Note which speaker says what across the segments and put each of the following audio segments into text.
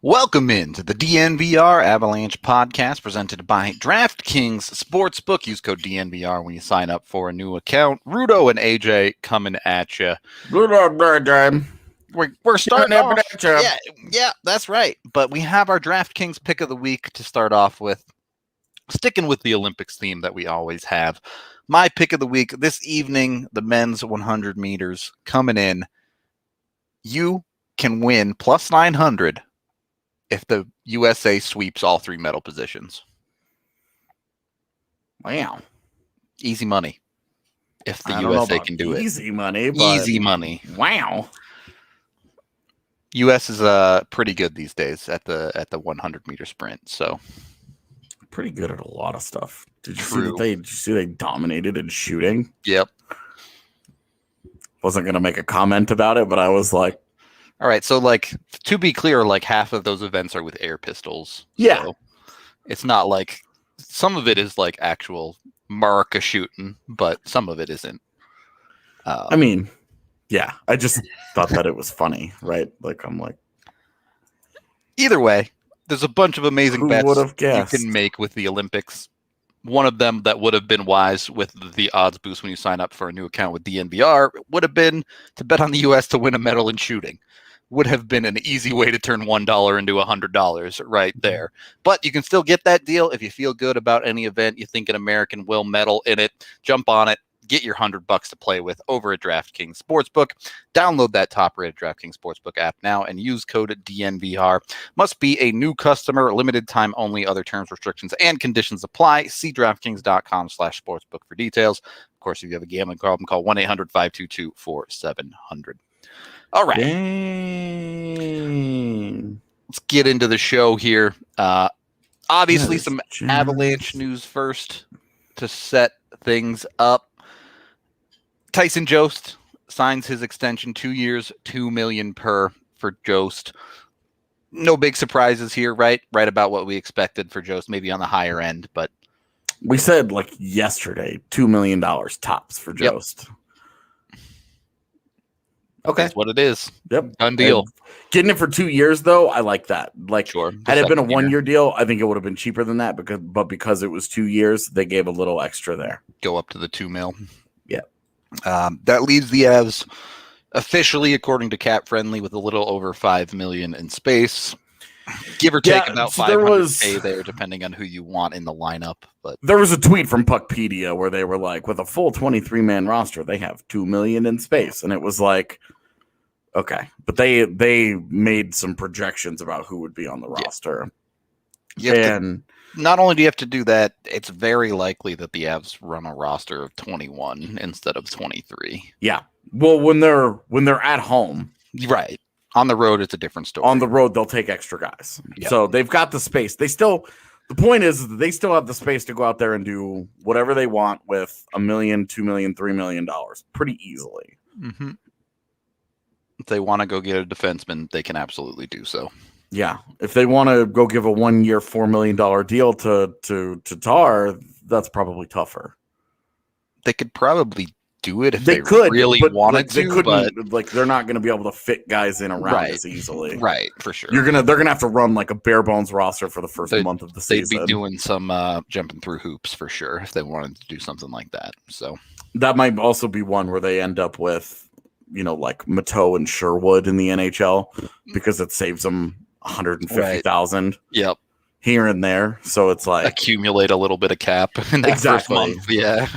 Speaker 1: Welcome into the DNVR Avalanche podcast presented by Draftkings Sportsbook. Use code DNVR when you sign up for a new account. Rudo and AJ coming at you.
Speaker 2: Rudo,
Speaker 1: We're starting off. Yeah, that's right. But we have our Draftkings pick of the week to start off with, sticking with the Olympics theme that we always have. My pick of the week this evening, the men's 100 meters coming in. You can win plus 900 if the USA sweeps all three medal positions.
Speaker 2: Wow.
Speaker 1: Easy money. If the USA can do it.
Speaker 2: Easy money.
Speaker 1: Easy money.
Speaker 2: Wow.
Speaker 1: US is pretty good these days at the 100 meter sprint. So
Speaker 2: pretty good at a lot of stuff. Did you
Speaker 1: True.
Speaker 2: see they dominated in shooting?
Speaker 1: Yep.
Speaker 2: Wasn't gonna make a comment about it, but I was like,
Speaker 1: all right, so like to be clear, like half of those events are with air pistols.
Speaker 2: Yeah.
Speaker 1: So it's not like some of it is like actual marca shooting, but some of it isn't.
Speaker 2: I mean, yeah, I just thought that it was funny, right? Like I'm like,
Speaker 1: either way, there's a bunch of amazing bets you
Speaker 2: guessed?
Speaker 1: can make with the Olympics. One of them that would have been wise with the odds boost when you sign up for a new account with DNVR would have been to bet on the US to win a medal in shooting. Would have been an easy way to turn $1 into $100 right there. But you can still get that deal if you feel good about any event. You think an American will medal in it. Jump on it. Get your $100 to play with over at DraftKings Sportsbook. Download that top-rated DraftKings Sportsbook app now and use code DNVR. Must be a new customer. Limited time only. Other terms, restrictions, and conditions apply. See DraftKings.com/sportsbook for details. Of course, if you have a gambling problem, call 1-800-522-4700. All right.
Speaker 2: Dang.
Speaker 1: Let's get into the show here. Obviously, some Avalanche news first to set things up. Tyson Jost signs his extension, 2 years, $2 million per for Jost. No big surprises here, right? Right about what we expected for Jost, maybe on the higher end, but
Speaker 2: we said like yesterday, $2 million tops for Jost.
Speaker 1: Yep.
Speaker 2: Okay.
Speaker 1: That's what it is.
Speaker 2: Yep.
Speaker 1: Done deal.
Speaker 2: And getting it for 2 years, though, I like that. Like,
Speaker 1: sure.
Speaker 2: Had it been a 1 year deal, I think it would have been cheaper than that. Because it was 2 years, they gave a little extra there.
Speaker 1: Go up to the $2 million.
Speaker 2: Yeah.
Speaker 1: That leaves the Avs officially, according to Cap Friendly, with a little over $5 million in space. Give or take about $500K there, depending on who you want in the lineup. But
Speaker 2: there was a tweet from Puckpedia where they were like, with a full 23-man roster, they have $2 million in space, and it was like, okay, but they made some projections about who would be on the roster, and
Speaker 1: not only do you have to do that, it's very likely that the Avs run a roster of 21 instead of 23.
Speaker 2: Yeah, well, when they're at home,
Speaker 1: right. On the road, it's a different story.
Speaker 2: On the road, they'll take extra guys. Yep. So they've got the space. The point is they still have the space to go out there and do whatever they want with $1 million, $2 million, $3 million pretty easily.
Speaker 1: Mm-hmm. If they want to go get a defenseman, they can absolutely do so.
Speaker 2: Yeah. If they want to go give a 1 year, $4 million deal to Tar, that's probably tougher.
Speaker 1: They could probably do it if
Speaker 2: they could
Speaker 1: really wanted
Speaker 2: they
Speaker 1: to,
Speaker 2: couldn't,
Speaker 1: but
Speaker 2: like they're not going to be able to fit guys in around as easily.
Speaker 1: Right, for sure.
Speaker 2: They're gonna have to run like a bare bones roster for the first month of the season.
Speaker 1: They'd be doing some jumping through hoops for sure if they wanted to do something like that. So
Speaker 2: that might also be one where they end up with, like Mateau and Sherwood in the NHL because it saves them $150,000.
Speaker 1: Yep.
Speaker 2: Here and there, so it's like
Speaker 1: accumulate a little bit of cap in that first month. Yeah.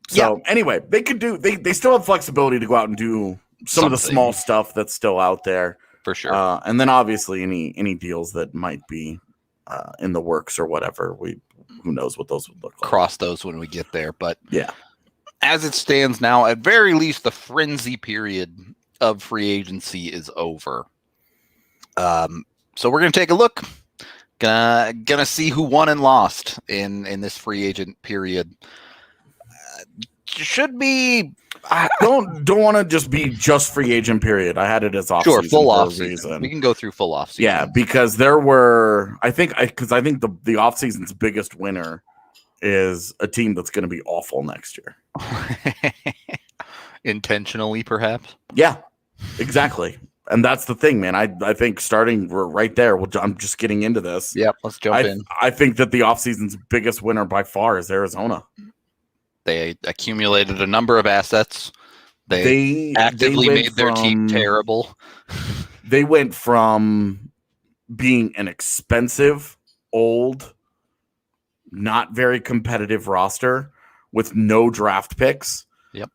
Speaker 2: So anyway, they could do. They still have flexibility to go out and do some of the small stuff that's still out there
Speaker 1: for sure.
Speaker 2: And then obviously any deals that might be in the works or whatever. Who knows what those would look like.
Speaker 1: Cross those when we get there, but
Speaker 2: yeah.
Speaker 1: As it stands now, at very least, the frenzy period of free agency is over. So we're gonna take a look. Gonna see who won and lost in this free agent period. Should be.
Speaker 2: I don't want to just be just free agent period. I had it as off
Speaker 1: sure
Speaker 2: season
Speaker 1: full
Speaker 2: for
Speaker 1: off
Speaker 2: a
Speaker 1: season.
Speaker 2: reason.
Speaker 1: We can go through full off season.
Speaker 2: Yeah, because there were. I think the off season's biggest winner is a team that's going to be awful next year.
Speaker 1: Intentionally, perhaps.
Speaker 2: Yeah, exactly. And that's the thing, man. I think starting right there, I'm just getting into this.
Speaker 1: Yep, let's jump in.
Speaker 2: I think that the offseason's biggest winner by far is Arizona.
Speaker 1: They accumulated a number of assets. They actively made their team terrible.
Speaker 2: They went from being an expensive, old, not very competitive roster with no draft picks.
Speaker 1: Yep.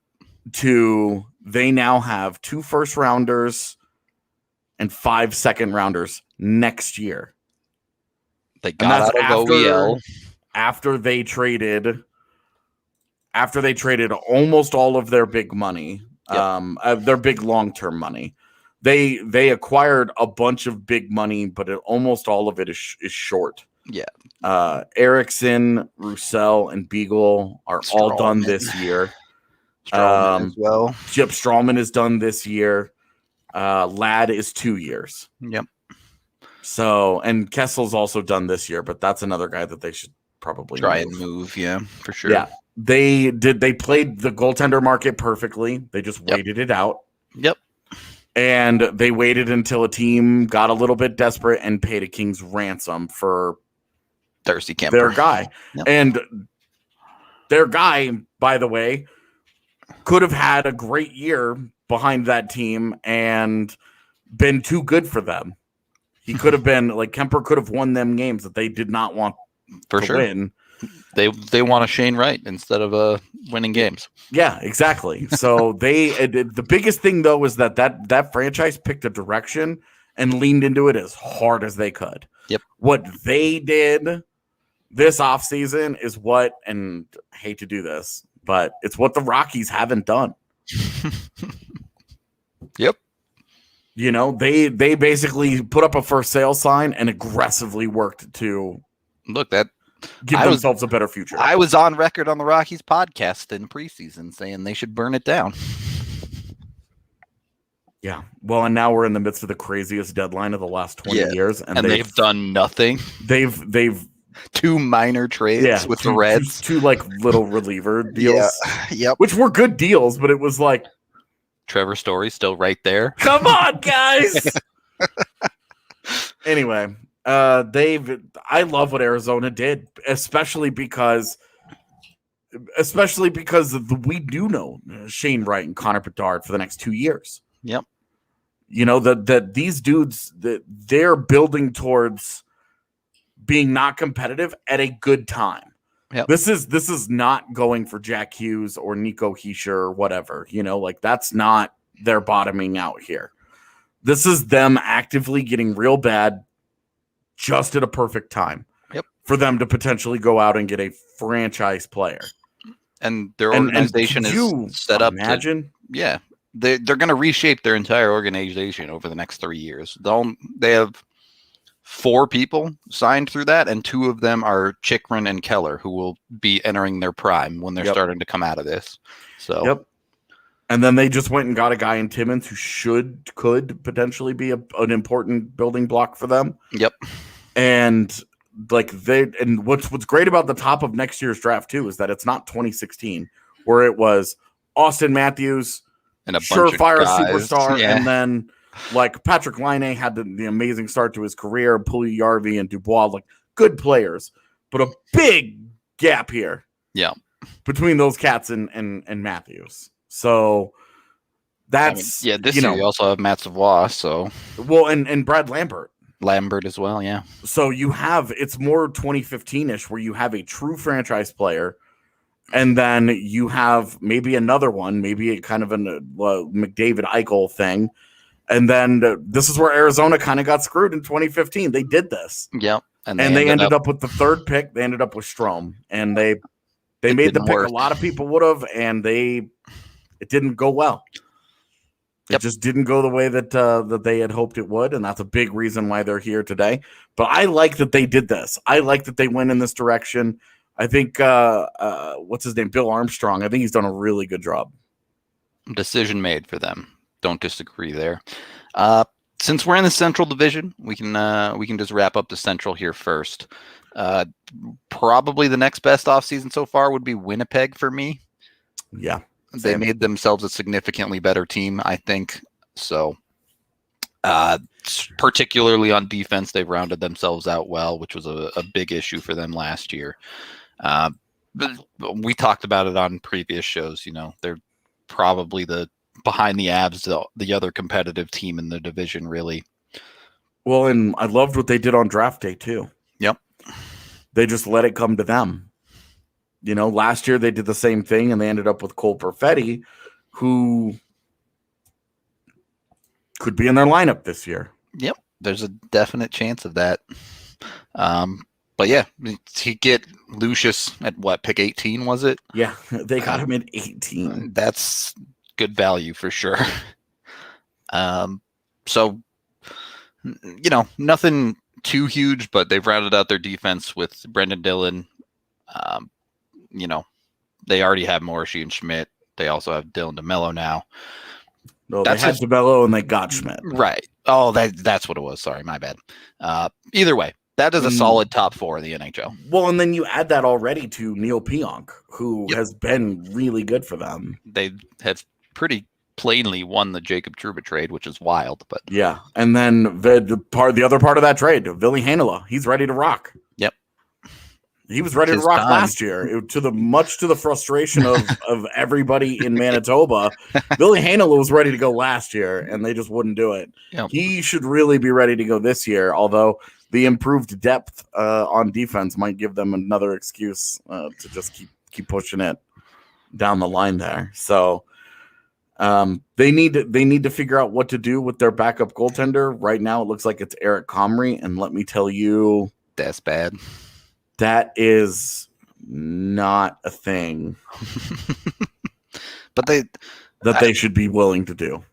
Speaker 2: To they now have 2 first-rounders and 5 second-rounders next year.
Speaker 1: They got out of OEL.
Speaker 2: After they traded almost all of their big money, their big long-term money. They acquired a bunch of big money, but almost all of it is short.
Speaker 1: Yeah.
Speaker 2: Erickson, Roussel, and Beagle are all done this year.
Speaker 1: Strawman as well.
Speaker 2: Chip Strawman is done this year. Ladd is 2 years.
Speaker 1: Yep.
Speaker 2: So, and Kessel's also done this year, but that's another guy that they should probably
Speaker 1: try and move. Yeah, for sure.
Speaker 2: Yeah. They played the goaltender market perfectly. They just waited it out.
Speaker 1: Yep.
Speaker 2: And they waited until a team got a little bit desperate and paid a king's ransom for
Speaker 1: Thirsty Kemper,
Speaker 2: their guy. Yep. And their guy, by the way, could have had a great year behind that team and been too good for them. He could have been like Kemper could have won them games that they did not want to win.
Speaker 1: They want a Shane Wright instead of winning games.
Speaker 2: Yeah, exactly. So the biggest thing though is that franchise picked a direction and leaned into it as hard as they could.
Speaker 1: Yep.
Speaker 2: What they did this offseason is what, and I hate to do this, but it's what the Rockies haven't done.
Speaker 1: Yep.
Speaker 2: You know, they basically put up a for sale sign and aggressively worked to give themselves a better future.
Speaker 1: I was on record on the Rockies podcast in preseason saying they should burn it down.
Speaker 2: Yeah. Well, and now we're in the midst of the craziest deadline of the last 20 years.
Speaker 1: And they've done nothing.
Speaker 2: They've
Speaker 1: 2 minor trades with the Reds.
Speaker 2: Two like little reliever deals.
Speaker 1: Yep.
Speaker 2: Which were good deals, but it was like
Speaker 1: Trevor Story's still right there.
Speaker 2: Come on, guys. Anyway, I love what Arizona did, especially because we do know Shane Wright and Connor Bedard for the next 2 years.
Speaker 1: Yep.
Speaker 2: You know, that these dudes that they're building towards being not competitive at a good time.
Speaker 1: Yep.
Speaker 2: This is not going for Jack Hughes or Nico Hischier or whatever, you know, like that's not their bottoming out here. This is them actively getting real bad just at a perfect time.
Speaker 1: Yep.
Speaker 2: For them to potentially go out and get a franchise player.
Speaker 1: And their organization is set up.
Speaker 2: Imagine.
Speaker 1: They're going to reshape their entire organization over the next 3 years. They have 4 people signed through that, and 2 of them are Chychrun and Keller, who will be entering their prime when they're starting to come out of this. So,
Speaker 2: and then they just went and got a guy in Timmins who could potentially be an important building block for them.
Speaker 1: Yep.
Speaker 2: And what's great about the top of next year's draft too is that it's not 2016 where it was Austin Matthews
Speaker 1: and a
Speaker 2: surefire superstar, and then like Patrick Laine had the amazing start to his career, Puljujärvi and Dubois, like good players, but a big gap here.
Speaker 1: Yeah.
Speaker 2: Between those cats and Matthews. So that's
Speaker 1: this year you also have Matt Savoie,
Speaker 2: and Brad Lambert
Speaker 1: as well, yeah.
Speaker 2: So you have it's more 2015-ish where you have a true franchise player, and then you have maybe another one, maybe a kind of a McDavid Eichel thing. And then this is where Arizona kind of got screwed in 2015. They did this.
Speaker 1: Yep.
Speaker 2: And they ended up with the 3rd pick. They ended up with Strome. And they made the pick a lot of people would have, and it didn't go well. It just didn't go the way that they had hoped it would, and that's a big reason why they're here today. But I like that they did this. I like that they went in this direction. I think what's his name? Bill Armstrong. I think he's done a really good job.
Speaker 1: Decision made for them. Don't disagree there. Since we're in the Central Division, we can just wrap up the Central here first. Probably the next best offseason so far would be Winnipeg for me.
Speaker 2: Yeah.
Speaker 1: They made themselves a significantly better team, I think. So Particularly on defense, they've rounded themselves out well, which was a big issue for them last year. But we talked about it on previous shows. They're probably behind the Avs, the other competitive team in the division, really.
Speaker 2: Well, and I loved what they did on draft day too.
Speaker 1: Yep.
Speaker 2: They just let it come to them. Last year they did the same thing, and they ended up with Cole Perfetti, who could be in their lineup this year.
Speaker 1: Yep. There's a definite chance of that. But yeah, he get Lucius at what, pick 18, was it?
Speaker 2: Yeah, they got him at 18.
Speaker 1: That's good value for sure. So, nothing too huge, but they've rounded out their defense with Brendan Dillon. They already have Morrissey and Schmidt. They also have Dylan DeMello now.
Speaker 2: No, they had DeMello and they got Schmidt.
Speaker 1: Right. Oh, that's what it was. Sorry, my bad. Either way, that is a solid top 4 in the NHL.
Speaker 2: Well, and then you add that already to Neil Pionk, who has been really good for them.
Speaker 1: They have pretty plainly won the Jacob Trouba trade, which is wild. But
Speaker 2: yeah, and then the other part of that trade, Ville Heinola, he's ready to rock.
Speaker 1: Yep.
Speaker 2: He was ready to rock last year, much to the frustration of everybody in Manitoba. Ville Heinola was ready to go last year, and they just wouldn't do it.
Speaker 1: Yep.
Speaker 2: He should really be ready to go this year, although the improved depth on defense might give them another excuse to just keep pushing it down the line there. So they need to figure out what to do with their backup goaltender. Right now, it looks like it's Eric Comrie, and let me tell you,
Speaker 1: that's bad.
Speaker 2: That is not a thing.
Speaker 1: But
Speaker 2: they should be willing to do.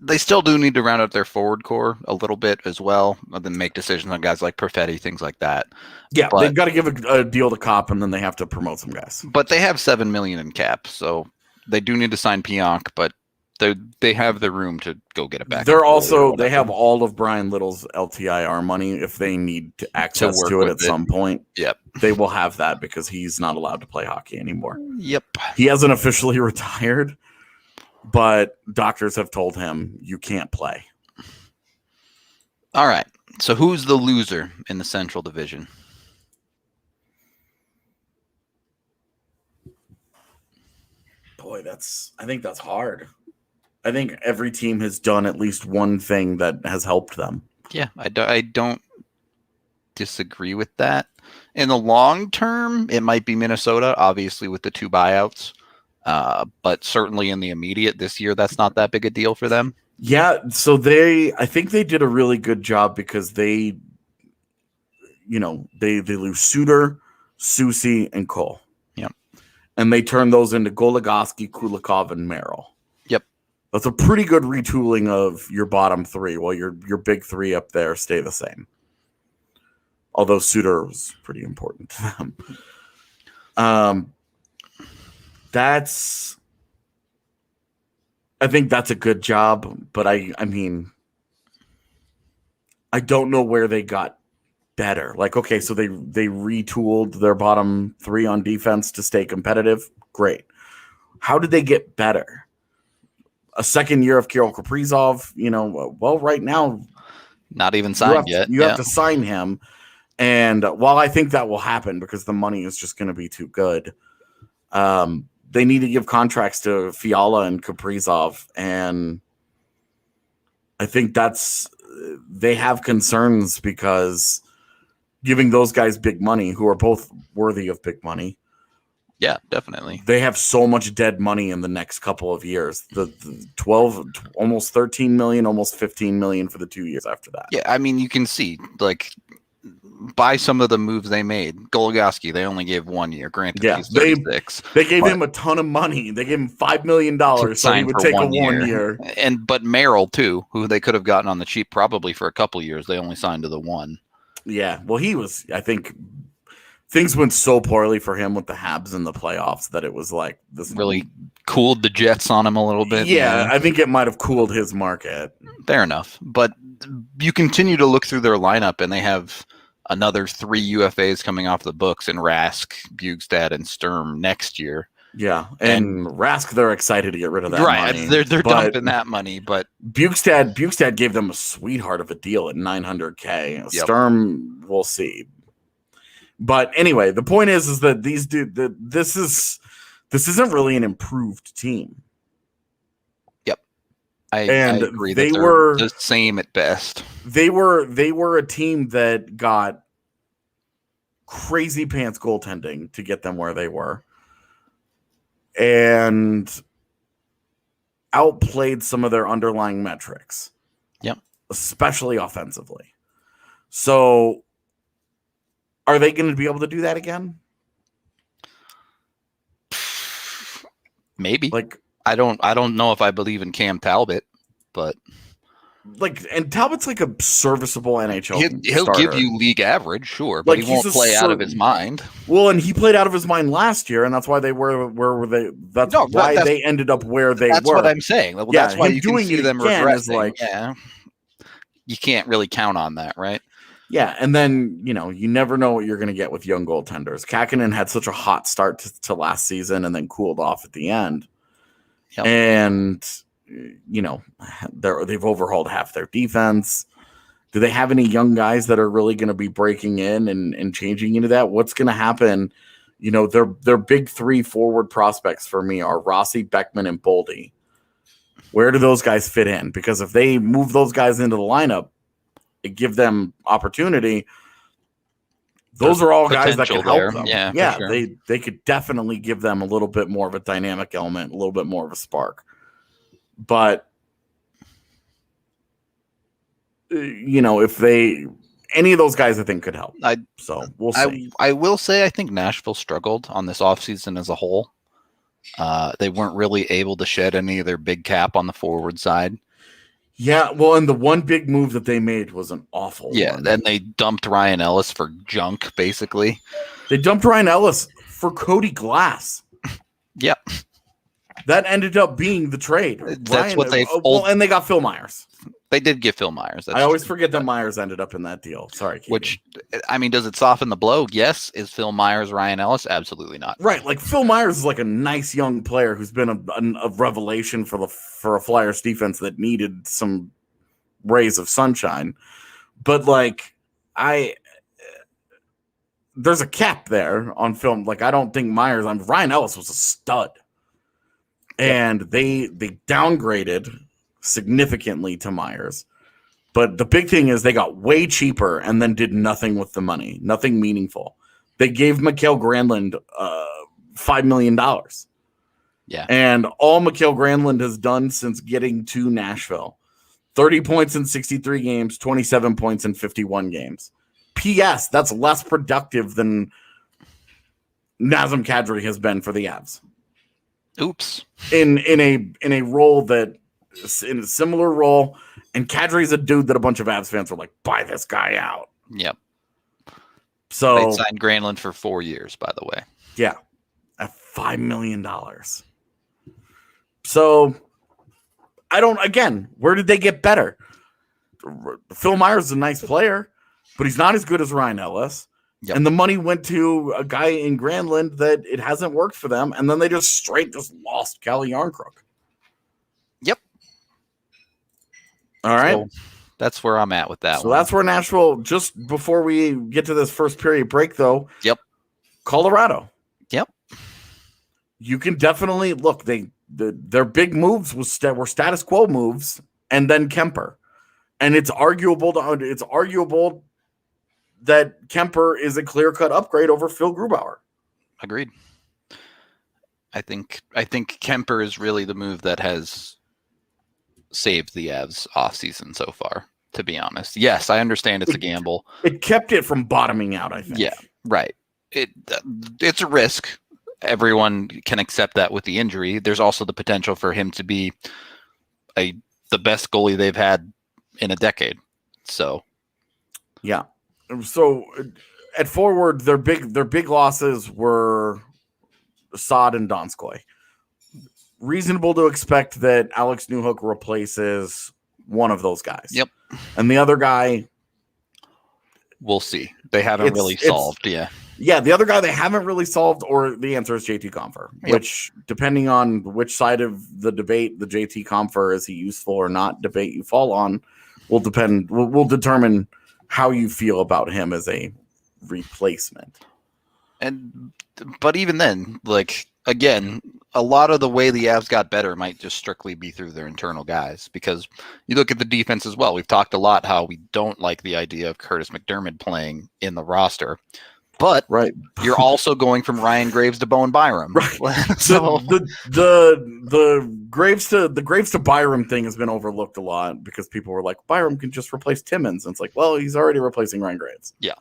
Speaker 1: They still do need to round out their forward core a little bit as well, and then make decisions on guys like Perfetti, things like that.
Speaker 2: Yeah, they've got to give a deal to Kopp, and then they have to promote some guys.
Speaker 1: But they have $7 million in cap, so they do need to sign Pionk, but they have the room to go get it back.
Speaker 2: They have all of Brian Little's LTIR money if they need access to it at some point.
Speaker 1: Yep.
Speaker 2: They will have that because he's not allowed to play hockey anymore.
Speaker 1: Yep.
Speaker 2: He hasn't officially retired, but doctors have told him you can't play.
Speaker 1: All right. So who's the loser in the Central Division?
Speaker 2: Boy, I think that's hard. I think every team has done at least one thing that has helped them.
Speaker 1: Yeah, I don't disagree with that. In the long term, it might be Minnesota, obviously with the 2 buyouts. But certainly in the immediate this year, that's not that big a deal for them.
Speaker 2: Yeah, so I think they did a really good job because they lose Suter, Soucy, and Cole.
Speaker 1: Yep.
Speaker 2: And they turn those into Goligoski, Kulikov, and Merrill.
Speaker 1: Yep.
Speaker 2: That's a pretty good retooling of your bottom 3, while your big 3 up there stay the same. Although Suter was pretty important to them. I think that's a good job, but I mean, I don't know where they got better. Like, okay, so they retooled their bottom 3 on defense to stay competitive. Great. How did they get better? A second year of Kirill Kaprizov, well, right now,
Speaker 1: not even signed yet.
Speaker 2: You have to sign him. And while I think that will happen because the money is just going to be too good, they need to give contracts to Fiala and Kaprizov. And I think they have concerns because giving those guys big money, who are both worthy of big money.
Speaker 1: Yeah, definitely.
Speaker 2: They have so much dead money in the next couple of years. The 12, almost 13 million, almost 15 million for the 2 years after that.
Speaker 1: Yeah, I mean, you can see, like, by some of the moves they made. Goligoski, they only gave 1 year. Granted, he's 36.
Speaker 2: They gave him a ton of money. They gave him $5 million, so he would take a 1 year.
Speaker 1: But Merrill, too, who they could have gotten on the cheap probably for a couple years. They only signed to the 1.
Speaker 2: Yeah, well, I think things went so poorly for him with the Habs in the playoffs that it was like this
Speaker 1: really cooled the Jets on him a little bit.
Speaker 2: Yeah, I think it might have cooled his market.
Speaker 1: Fair enough. But you continue to look through their lineup, and they have another 3 UFAs coming off the books in Rask, Bugstad, and Sturm next year.
Speaker 2: Yeah, and Rask, they're excited to get rid of that money.
Speaker 1: They're dumping that money, but
Speaker 2: Bukestad gave them a sweetheart of a deal at $900K.
Speaker 1: Yep.
Speaker 2: Sturm, we'll see. But anyway, the point is that this isn't really an improved team.
Speaker 1: Yep, I agree.
Speaker 2: They
Speaker 1: were the same at best.
Speaker 2: They were a team that got crazy pants goaltending to get them where they were, and outplayed some of their underlying metrics.
Speaker 1: Yep,
Speaker 2: especially offensively. So, are they going to be able to do that again?
Speaker 1: Maybe.
Speaker 2: Like,
Speaker 1: I don't know if I believe in Cam Talbot, but
Speaker 2: and Talbot's like a serviceable NHL.
Speaker 1: He'll
Speaker 2: starter.
Speaker 1: give you league average, sure, but he won't play out of his mind.
Speaker 2: Well, and he played out of his mind last year, and that's why they were where they. That's why they ended up where they were.
Speaker 1: That's what I'm saying. Well,
Speaker 2: yeah,
Speaker 1: that's why you can see them regressing.
Speaker 2: Like,
Speaker 1: you can't really count on that, right?
Speaker 2: Yeah, and then you never know what you're going to get with young goaltenders. Kakkonen had such a hot start to last season, and then cooled off at the end, and. They've overhauled half their defense. Do they have any young guys that are really going to be breaking in and changing into that? What's going to happen? Their big three forward prospects for me are Rossi, Beckman, and Boldy. Where do those guys fit in? Because if they move those guys into the lineup and give them opportunity, those are all guys that can help them. Yeah, sure. They could definitely give them a little bit more of a dynamic element, a little bit more of a spark. But, if any of those guys I think could help. So we'll see.
Speaker 1: I will say I think Nashville struggled on this offseason as a whole. They weren't really able to shed any of their big cap on the forward side.
Speaker 2: Yeah, well, and the one big move that they made was an awful one.
Speaker 1: Then they dumped Ryan Ellis for junk, basically.
Speaker 2: They dumped Ryan Ellis for Cody Glass.
Speaker 1: Yep.
Speaker 2: That ended up being the trade.
Speaker 1: That's what they.
Speaker 2: And they got Phil Myers.
Speaker 1: They did get Phil Myers.
Speaker 2: I always forget that Myers ended up in that deal. Sorry, Katie.
Speaker 1: Which, does it soften the blow? Yes. Is Phil Myers Ryan Ellis? Absolutely not.
Speaker 2: Right, like Phil Myers is like a nice young player who's been a revelation for a Flyers defense that needed some rays of sunshine. But there's a cap there on film. Like I don't think Ryan Ellis was a stud. And they downgraded significantly to Myers. But the big thing is they got way cheaper and then did nothing with the money, nothing meaningful. They gave Mikael Granlund $5 million.
Speaker 1: Yeah. And
Speaker 2: all Mikael Granlund has done since getting to Nashville, 30 points in 63 games, 27 points in 51 games. P.S. That's less productive than Nazem Kadri has been for the Avs.
Speaker 1: Oops.
Speaker 2: In a role that in a similar role, and Kadri's a dude that a bunch of Avs fans were like, buy this guy out.
Speaker 1: Yep.
Speaker 2: So
Speaker 1: they signed Granlund for 4 years, by the way.
Speaker 2: Yeah. At $5 million. So where did they get better? Phil Myers is a nice player, but he's not as good as Ryan Ellis. Yep. And the money went to a guy in Granlund that it hasn't worked for them. And then they just lost Calle Yarncrook.
Speaker 1: Yep.
Speaker 2: All right.
Speaker 1: So that's where I'm at with that.
Speaker 2: So that's where Nashville, just before we get to this first period break, though.
Speaker 1: Yep.
Speaker 2: Colorado.
Speaker 1: Yep.
Speaker 2: You can definitely look. Their big moves were status quo moves, and then Kemper. And it's arguable that Kemper is a clear-cut upgrade over Phil Grubauer.
Speaker 1: Agreed. I think Kemper is really the move that has saved the Avs offseason so far, to be honest. Yes, I understand it's a gamble.
Speaker 2: It kept it from bottoming out, I think.
Speaker 1: Yeah, right. It's a risk. Everyone can accept that with the injury. There's also the potential for him to be the best goalie they've had in a decade. So,
Speaker 2: yeah. So at forward, their big losses were Saad and Donskoy. Reasonable to expect that Alex Newhook replaces one of those guys.
Speaker 1: Yep.
Speaker 2: And the other guy,
Speaker 1: we'll see. They haven't really solved. Yeah.
Speaker 2: Yeah, the other guy they haven't really solved, or the answer is JT Compher, which, depending on which side of the debate, the JT Compher, is he useful or not debate you fall on, will determine how you feel about him as a replacement.
Speaker 1: But even then, like, again, a lot of the way the Avs got better might just strictly be through their internal guys, because you look at the defense as well. We've talked a lot how we don't like the idea of Curtis McDermott playing in the roster. But you're also going from Ryan Graves to Bowen Byram.
Speaker 2: Right.
Speaker 1: So
Speaker 2: the Graves to Byram thing has been overlooked a lot because people were like, Byram can just replace Timmins. And it's like, well, he's already replacing Ryan Graves.
Speaker 1: Yeah.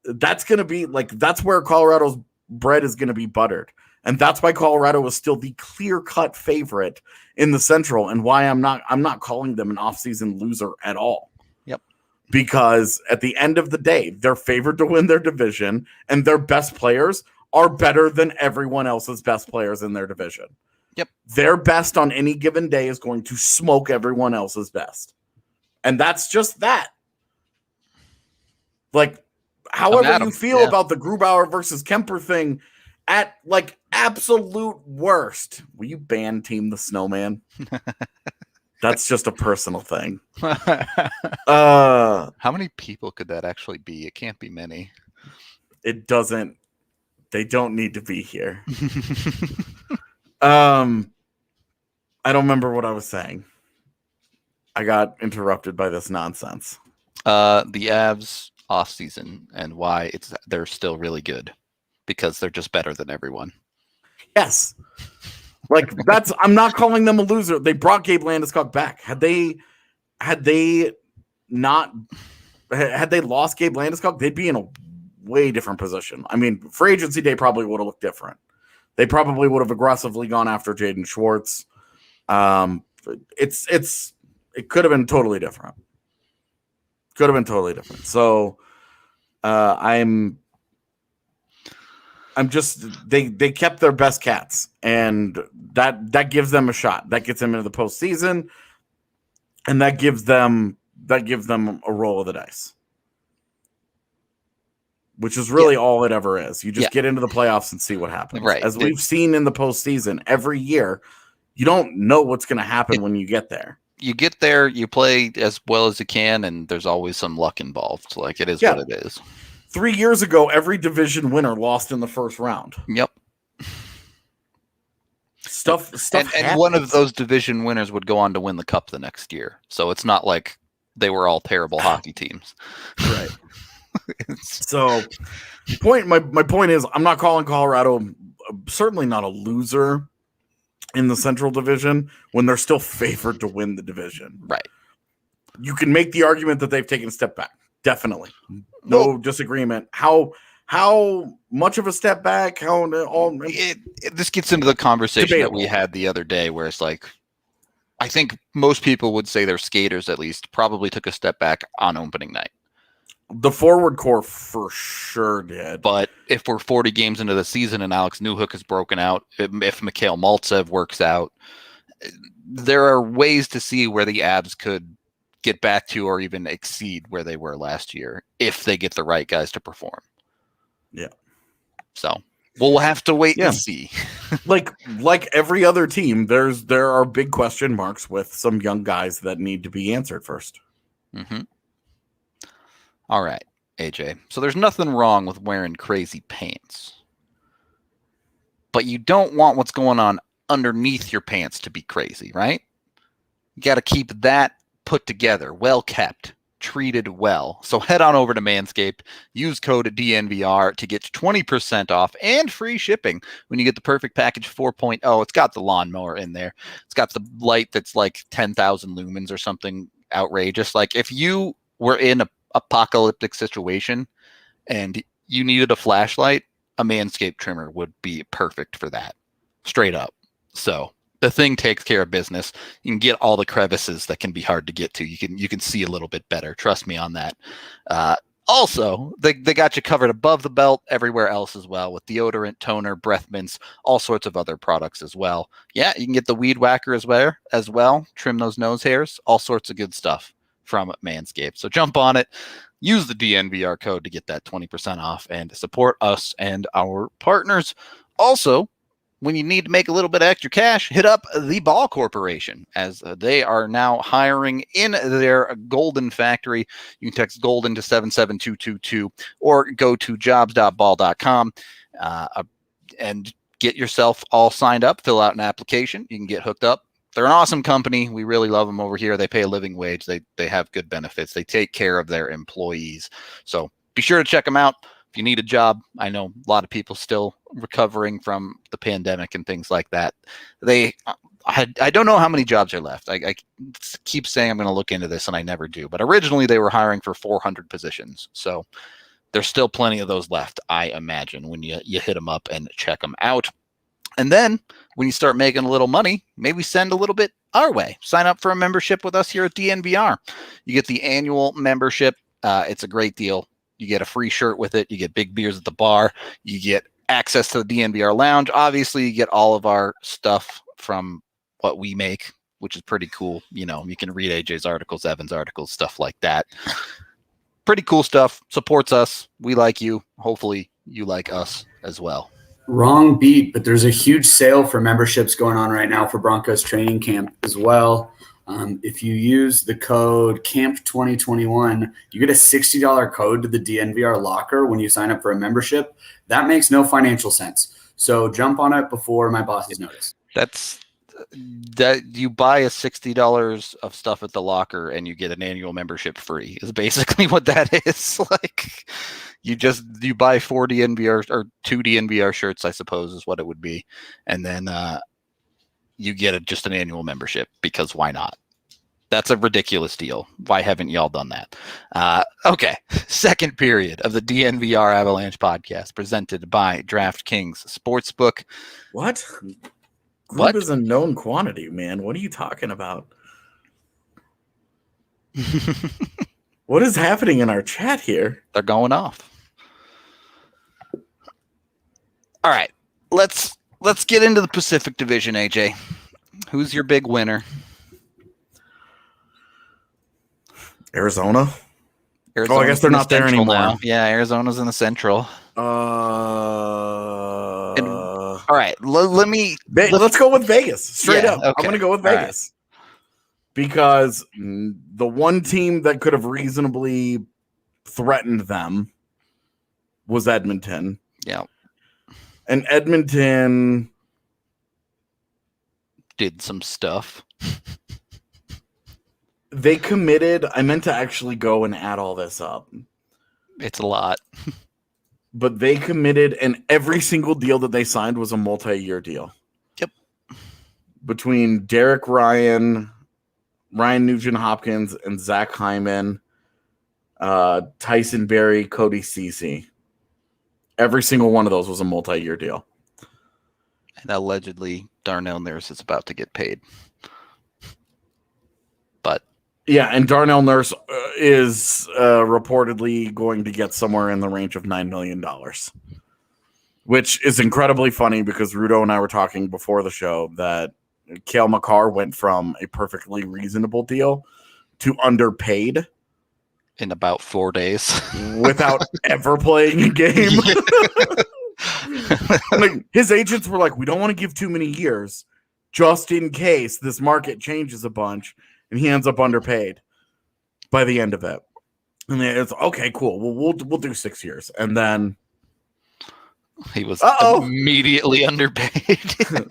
Speaker 2: That's gonna be like, that's where Colorado's bread is gonna be buttered. And that's why Colorado is still the clear-cut favorite in the Central, and why I'm not calling them an offseason loser at all. Because at the end of the day, they're favored to win their division, and their best players are better than everyone else's best players in their division. Their best on any given day is going to smoke everyone else's best. And that's just that. Like, however you feel about the Grubauer versus Kemper thing, at like absolute worst, will you ban Team the Snowman? That's just a personal thing.
Speaker 1: How many people could that actually be? It can't be many.
Speaker 2: It doesn't. They don't need to be here. I don't remember what I was saying. I got interrupted by this nonsense.
Speaker 1: The Avs offseason and why they're still really good, because they're just better than everyone.
Speaker 2: Yes. Like, I'm not calling them a loser. They brought Gabe Landeskog back. Had they lost Gabe Landeskog, they'd be in a way different position. I mean, free agency day probably would have looked different. They probably would have aggressively gone after Jaden Schwartz. It could have been totally different. So I'm just, they kept their best cats, and that gives them a shot. That gets them into the postseason, and that gives them a roll of the dice, which is really all it ever is. You just get into the playoffs and see what happens.
Speaker 1: Right.
Speaker 2: As we've seen in the postseason every year, you don't know what's going to happen when you get there.
Speaker 1: You get there, you play as well as you can, and there's always some luck involved. Like, it is what it is.
Speaker 2: 3 years ago, every division winner lost in the first round.
Speaker 1: Yep.
Speaker 2: Stuff
Speaker 1: and one of those division winners would go on to win the cup the next year. So it's not like they were all terrible hockey teams.
Speaker 2: Right. So my point is, I'm not calling Colorado certainly not a loser in the Central Division when they're still favored to win the division.
Speaker 1: Right.
Speaker 2: You can make the argument that they've taken a step back. Definitely. No disagreement. How much of a step back?
Speaker 1: This gets into the conversation that we had the other day, where it's like, I think most people would say their skaters, at least, probably took a step back on opening night.
Speaker 2: The forward core for sure did.
Speaker 1: But if we're 40 games into the season and Alex Newhook is broken out, if Mikhail Maltsev works out, there are ways to see where the Avs could get back to or even exceed where they were last year if they get the right guys to perform.
Speaker 2: Yeah.
Speaker 1: So we'll have to wait and see.
Speaker 2: like every other team, there are big question marks with some young guys that need to be answered first.
Speaker 1: Mm-hmm. All right, AJ. So there's nothing wrong with wearing crazy pants, but you don't want what's going on underneath your pants to be crazy, right? You got to keep that put together, well kept, treated well. So head on over to Manscaped, use code DNVR to get 20% off and free shipping when you get the Perfect Package 4.0. It's got the lawnmower in there. It's got the light that's like 10,000 lumens or something outrageous. Like, if you were in a apocalyptic situation and you needed a flashlight, a Manscaped trimmer would be perfect for that. Straight up. So the thing takes care of business. You can get all the crevices that can be hard to get to. You can see a little bit better. Trust me on that. Also, they got you covered above the belt everywhere else as well, with deodorant, toner, breath mints, all sorts of other products as well. Yeah, you can get the weed whacker as well. Trim those nose hairs, all sorts of good stuff from Manscaped. So jump on it. Use the DNVR code to get that 20% off and support us and our partners. Also, when you need to make a little bit of extra cash, hit up the Ball Corporation, as they are now hiring in their Golden factory. You can text Golden to 77222 or go to jobs.ball.com and get yourself all signed up, fill out an application. You can get hooked up. They're an awesome company. We really love them over here. They pay a living wage. They have good benefits. They take care of their employees. So be sure to check them out. If you need a job, I know a lot of people still recovering from the pandemic and things like that. I don't know how many jobs are left. I keep saying I'm going to look into this, and I never do. But originally they were hiring for 400 positions. So there's still plenty of those left, I imagine, when you hit them up and check them out. And then when you start making a little money, maybe send a little bit our way. Sign up for a membership with us here at DNVR. You get the annual membership. It's a great deal. You get a free shirt with it. You get big beers at the bar. You get access to the DNVR lounge. Obviously, you get all of our stuff from what we make, which is pretty cool. You know, you can read AJ's articles, Evan's articles, stuff like that. Pretty cool stuff. Supports us. We like you. Hopefully, you like us as well.
Speaker 3: Wrong beat, but there's a huge sale for memberships going on right now for Broncos training camp as well. If you use the code CAMP2021, you get a $60 code to the DNVR locker when you sign up for a membership. That makes no financial sense. So jump on it before my bosses notice.
Speaker 1: That you buy a $60 of stuff at the locker and you get an annual membership free is basically what that is. Like you buy 4 DNVR or 2 DNVR shirts, I suppose is what it would be. And then you get just an annual membership, because why not? That's a ridiculous deal. Why haven't y'all done that? Okay. Second period of the DNVR Avalanche podcast, presented by Draftkings Sportsbook.
Speaker 2: What? Group is a known quantity, man. What are you talking about? What is happening in our chat here?
Speaker 1: They're going off. All right. Let's get into the Pacific Division, AJ. Who's your big winner?
Speaker 2: Arizona.
Speaker 1: Arizona's
Speaker 2: I guess they're not there anymore.
Speaker 1: Now. Yeah, Arizona's in the Central. All right, let's
Speaker 2: go with Vegas. Straight up.
Speaker 1: Okay.
Speaker 2: I'm going to go with Vegas. Right. Because the one team that could have reasonably threatened them was Edmonton.
Speaker 1: Yeah.
Speaker 2: And Edmonton
Speaker 1: did some stuff.
Speaker 2: They committed. I meant to actually go and add all this up.
Speaker 1: It's a lot.
Speaker 2: But they committed, and every single deal that they signed was a multi-year deal.
Speaker 1: Yep.
Speaker 2: Between Derek Ryan Nugent-Hopkins, and Zach Hyman, Tyson Barrie, Cody Ceci. Every single one of those was a multi-year deal.
Speaker 1: And allegedly, Darnell Nurse is about to get paid. But
Speaker 2: yeah, and Darnell Nurse is reportedly going to get somewhere in the range of $9 million, which is incredibly funny because Rudo and I were talking before the show that Cale Makar went from a perfectly reasonable deal to underpaid
Speaker 1: in about 4 days
Speaker 2: without ever playing a game. Like, his agents were like, we don't want to give too many years just in case this market changes a bunch. And he ends up underpaid by the end of it. And it's okay, cool. Well, we'll do 6 years. And then
Speaker 1: he was immediately underpaid.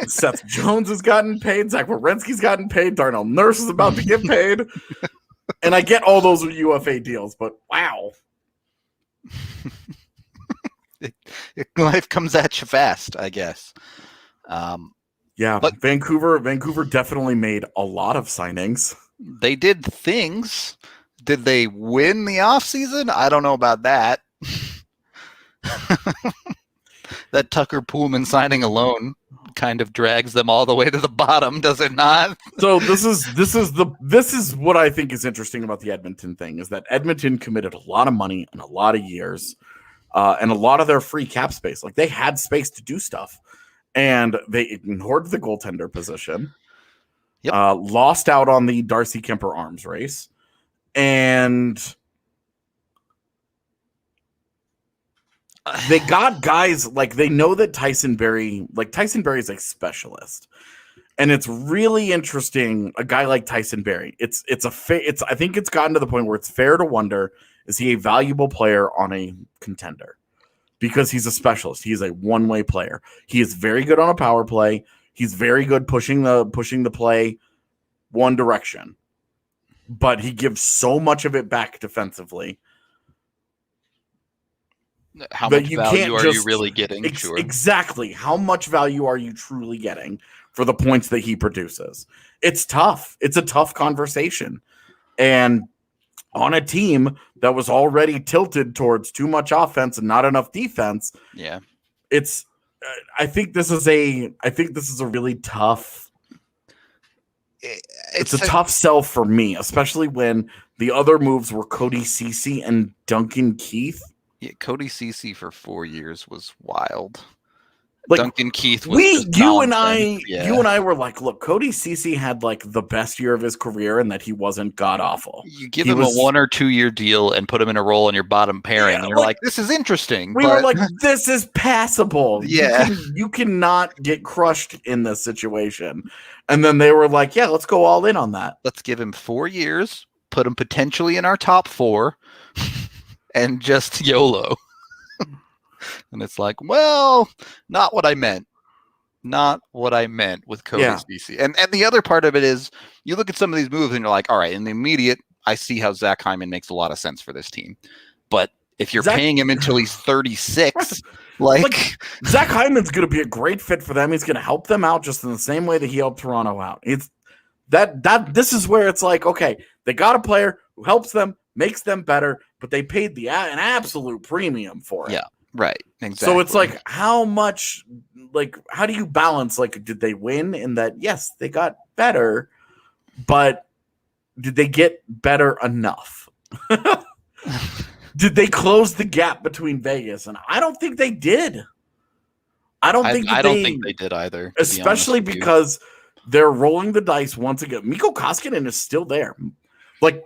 Speaker 2: Seth Jones has gotten paid. Zach Werenski's gotten paid. Darnell Nurse is about to get paid. And I get all those UFA deals, but wow.
Speaker 1: Life comes at you fast, I guess.
Speaker 2: Yeah, but Vancouver definitely made a lot of signings.
Speaker 1: They did things. Did they win the offseason? I don't know about that. That Tucker Poolman signing alone kind of drags them all the way to the bottom, does it not?
Speaker 2: So this is what I think is interesting about the Edmonton thing, is that Edmonton committed a lot of money in a lot of years, and a lot of their free cap space. Like, they had space to do stuff. And they ignored the goaltender position, lost out on the Darcy Kemper arms race, and they got guys like they know that Tyson Berry is a specialist. And it's really interesting. A guy like Tyson Berry, I think it's gotten to the point where it's fair to wonder, is he a valuable player on a contender? Because he's a specialist. He's a one-way player. He is very good on a power play. He's very good pushing the play one direction. But he gives so much of it back defensively.
Speaker 1: How much value are you really getting?
Speaker 2: Exactly. How much value are you truly getting for the points that he produces? It's tough. It's a tough conversation. And on a team that was already tilted towards too much offense and not enough defense,
Speaker 1: yeah,
Speaker 2: I think this is a really tough. It's a tough sell for me, especially when the other moves were Cody Ceci and Duncan Keith.
Speaker 1: Yeah, Cody Ceci for 4 years was wild.
Speaker 2: Like,
Speaker 1: Duncan Keith was
Speaker 2: you and I were like, look, Cody Ceci had like the best year of his career and that he wasn't god awful.
Speaker 1: You give him a 1 or 2 year deal and put him in a role in your bottom pairing, and you're like, this is interesting.
Speaker 2: We were like, this is passable.
Speaker 1: Yeah.
Speaker 2: You cannot get crushed in this situation. And then they were like, yeah, let's go all in on that.
Speaker 1: Let's give him 4 years, put him potentially in our top 4, and just YOLO. And it's like, well, not what I meant. Not what I meant with Cody Ceci. And the other part of it is you look at some of these moves and you're like, all right, in the immediate, I see how Zach Hyman makes a lot of sense for this team. But if you're paying him until he's 36, like
Speaker 2: Zach Hyman's going to be a great fit for them. He's going to help them out just in the same way that he helped Toronto out. It's this is where it's like, okay, they got a player who helps them, makes them better, but they paid an absolute premium for it.
Speaker 1: Yeah. Right. Exactly.
Speaker 2: So it's like, how do you balance, like, did they win in that? Yes, they got better, but did they get better enough? Did they close the gap between Vegas? And I don't think they did. I don't think they did either. Especially because they're rolling the dice once again. Mikko Koskinen is still there. Like,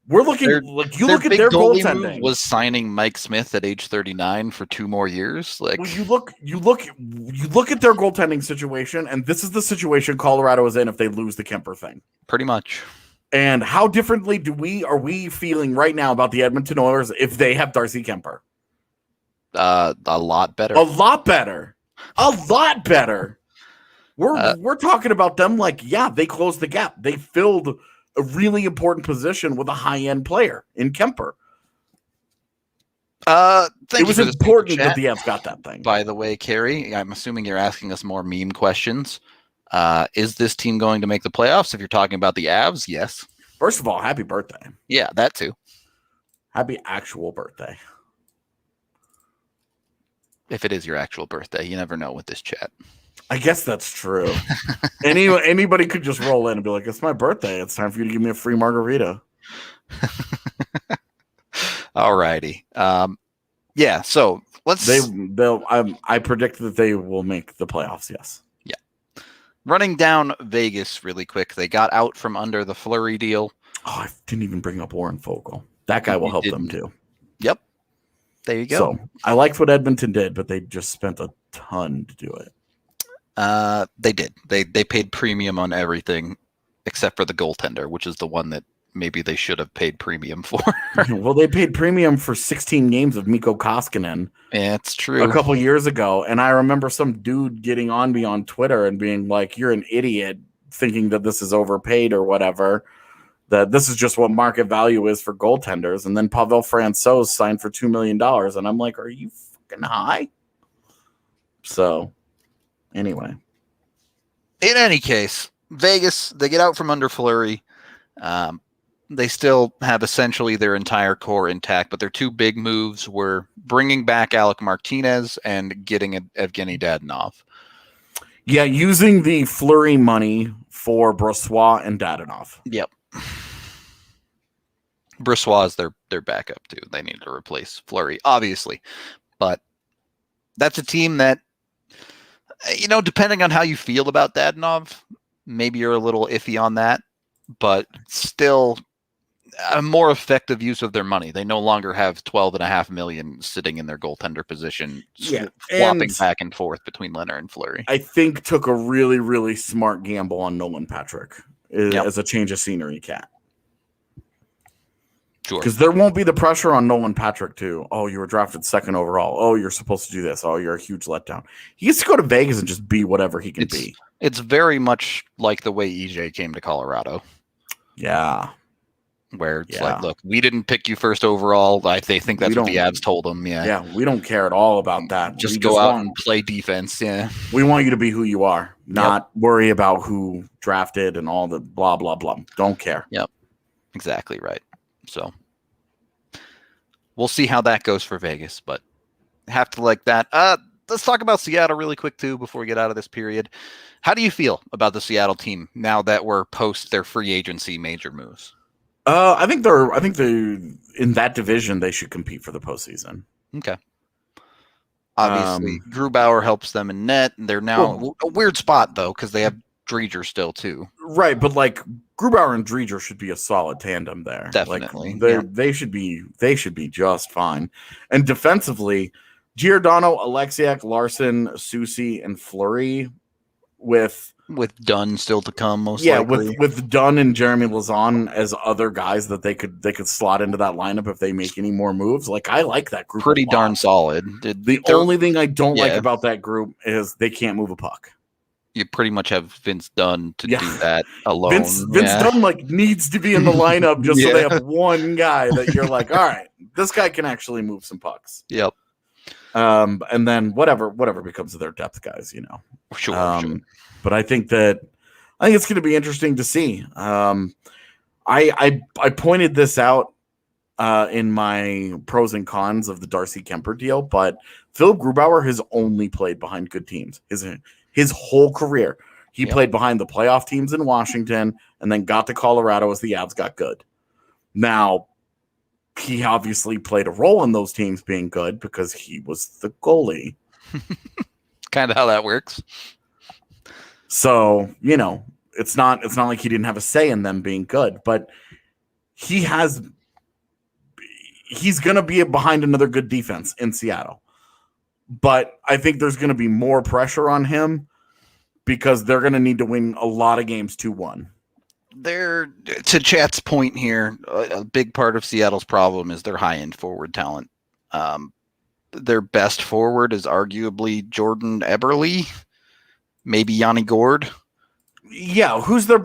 Speaker 2: we're looking you look at their goaltending
Speaker 1: was signing Mike Smith at age 39 for 2 more years. Like,
Speaker 2: well, you look at their goaltending situation, and this is the situation Colorado is in if they lose the Kemper thing.
Speaker 1: Pretty much.
Speaker 2: And how differently are we feeling right now about the Edmonton Oilers if they have Darcy Kemper?
Speaker 1: A lot better.
Speaker 2: A lot better. We're talking about them like, yeah, they closed the gap. They filled a really important position with a high-end player in Kemper. It was important that the Avs got that thing.
Speaker 1: By the way, Carrie, I'm assuming you're asking us more meme questions. Is this team going to make the playoffs? If you're talking about the Avs, yes.
Speaker 2: First of all, happy birthday.
Speaker 1: Yeah, that too.
Speaker 2: Happy actual birthday.
Speaker 1: If it is your actual birthday, you never know with this chat.
Speaker 2: I guess that's true. Anybody could just roll in and be like, it's my birthday. It's time for you to give me a free margarita.
Speaker 1: All righty. Yeah, so let's...
Speaker 2: I predict that they will make the playoffs, yes.
Speaker 1: Yeah. Running down Vegas really quick. They got out from under the Fleury deal.
Speaker 2: Oh, I didn't even bring up Warren Fogle. That guy will help them too.
Speaker 1: Yep. There you go.
Speaker 2: So I liked what Edmonton did, but they just spent a ton to do it.
Speaker 1: They did. They paid premium on everything except for the goaltender, which is the one that maybe they should have paid premium for.
Speaker 2: Well, they paid premium for 16 games of Mikko Koskinen.
Speaker 1: Yeah, it's true.
Speaker 2: A couple years ago, and I remember some dude getting on me on Twitter and being like, "You're an idiot, thinking that this is overpaid or whatever. That this is just what market value is for goaltenders." And then Pavel Francouz signed for $2 million, and I'm like, "Are you fucking high?" So. Anyway,
Speaker 1: in any case, Vegas, they get out from under Fleury. They still have essentially their entire core intact, but their 2 big moves were bringing back Alec Martinez and getting Evgeny Dadonov.
Speaker 2: Yeah, using the Fleury money for Brossoit and Dadonov.
Speaker 1: Yep. Brossoit is their backup, too. They need to replace Fleury, obviously. But that's a team that, depending on how you feel about Dadonov, maybe you're a little iffy on that, but still, a more effective use of their money. They no longer have $12.5 million sitting in their goaltender position, flopping back and forth between Leonard and Fleury.
Speaker 2: I think took a really, really smart gamble on Nolan Patrick as a change of scenery cat.
Speaker 1: Sure.
Speaker 2: Because there won't be the pressure on Nolan Patrick to, oh, you were drafted second overall. Oh, you're supposed to do this. Oh, you're a huge letdown. He gets to go to Vegas and just be whatever he can be.
Speaker 1: It's very much like the way EJ came to Colorado.
Speaker 2: Yeah.
Speaker 1: Where it's like, look, we didn't pick you first overall. They think that's what the Avs told him. Yeah.
Speaker 2: Yeah, we don't care at all about that.
Speaker 1: Just go out and play defense. Yeah.
Speaker 2: We want you to be who you are, not worry about who drafted and all the blah, blah, blah. Don't care.
Speaker 1: Yep. Exactly right. So we'll see how that goes for Vegas, but have to like that. Let's talk about Seattle really quick too before we get out of this period. How do you feel about the Seattle team now that we're post their free agency major moves?
Speaker 2: I think they in that division they should compete for the postseason.
Speaker 1: Okay. Obviously, Grubauer helps them in net. They're now a weird spot though because they have Dreger still too.
Speaker 2: Right, but like Grubauer and Dreger should be a solid tandem there.
Speaker 1: Definitely,
Speaker 2: they should be just fine. And defensively, Giordano, Alexiak, Larson, Soucy, and Fleury with
Speaker 1: Dunn still to come. Most likely.
Speaker 2: with Dunn and Jeremy Lazan as other guys that they could slot into that lineup if they make any more moves. Like I like that group.
Speaker 1: Pretty darn solid.
Speaker 2: The only thing I don't like about that group is they can't move a puck.
Speaker 1: You pretty much have Vince Dunn to do that alone.
Speaker 2: Vince Dunn needs to be in the lineup just so they have one guy that you're like, all right, this guy can actually move some pucks.
Speaker 1: Yep.
Speaker 2: And then whatever becomes of their depth guys,
Speaker 1: Sure.
Speaker 2: But I think it's going to be interesting to see. I pointed this out in my pros and cons of the Darcy Kemper deal, but Philip Grubauer has only played behind good teams. His whole career, he played behind the playoff teams in Washington and then got to Colorado as the Avs got good. Now, he obviously played a role in those teams being good because he was the goalie.
Speaker 1: Kind of how that works.
Speaker 2: So, it's not like he didn't have a say in them being good, but he's going to be behind another good defense in Seattle. But I think there's going to be more pressure on him because they're going to need to win a lot of games 2-1.
Speaker 1: To Chat's point here, a big part of Seattle's problem is their high-end forward talent. Their best forward is arguably Jordan Eberle, maybe Yanni Gourde.
Speaker 2: Yeah, who's their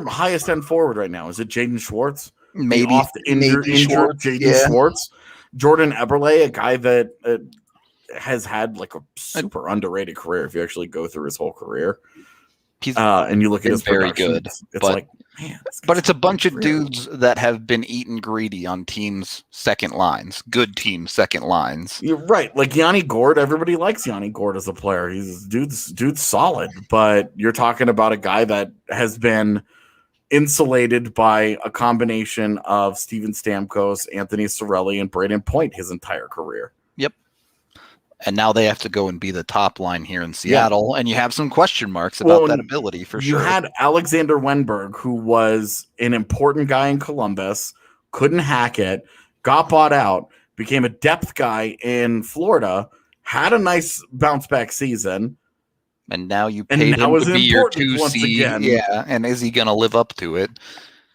Speaker 2: highest end forward right now? Is it Jaden Schwartz?
Speaker 1: Maybe
Speaker 2: injured Jaden Schwartz. Jordan Eberle, a guy that has had like a super underrated career if you actually go through his whole career. And you look at his
Speaker 1: very good. But it's a bunch of
Speaker 2: real.
Speaker 1: dudes that have been eaten greedy on teams' second lines, good teams' second lines.
Speaker 2: You're right. Like Yanni Gourde, everybody likes Yanni Gourde as a player. Dude's solid, but you're talking about a guy that has been insulated by a combination of Steven Stamkos, Anthony Cirelli, and Braden Point his entire career.
Speaker 1: Yep. And now they have to go and be the top line here in Seattle, and you have some question marks about that ability for sure.
Speaker 2: You had Alexander Wenberg, who was an important guy in Columbus, couldn't hack it, got bought out, became a depth guy in Florida, had a nice bounce back season.
Speaker 1: And now you paid him to be your 2C. Yeah, and is he going to live up to it?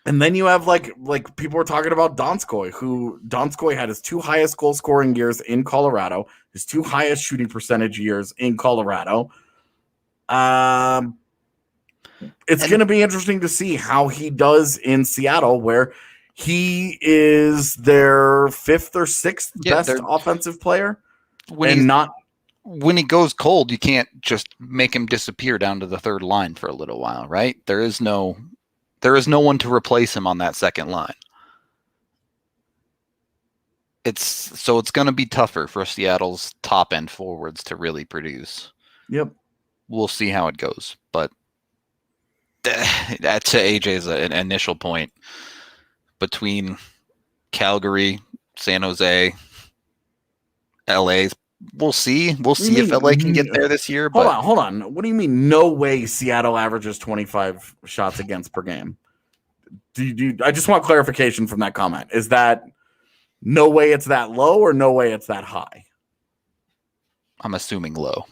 Speaker 2: And then you have like people were talking about Donskoy, who Donskoy had his 2 highest goal scoring years in Colorado, his 2 highest shooting percentage years in Colorado. It's going to be interesting to see how he does in Seattle, where he is their 5th or 6th best offensive player.
Speaker 1: When he goes cold, you can't just make him disappear down to the third line for a little while, right? There is no one to replace him on that second line. It's going to be tougher for Seattle's top end forwards to really produce.
Speaker 2: Yep.
Speaker 1: We'll see how it goes, but that's to AJ's initial point. Between Calgary, San Jose, LA, we'll see if LA can get there this year.
Speaker 2: Hold on. What do you mean? No way Seattle averages 25 shots against per game. I just want clarification from that comment. Is that no way it's that low or no way it's that high?
Speaker 1: I'm assuming low.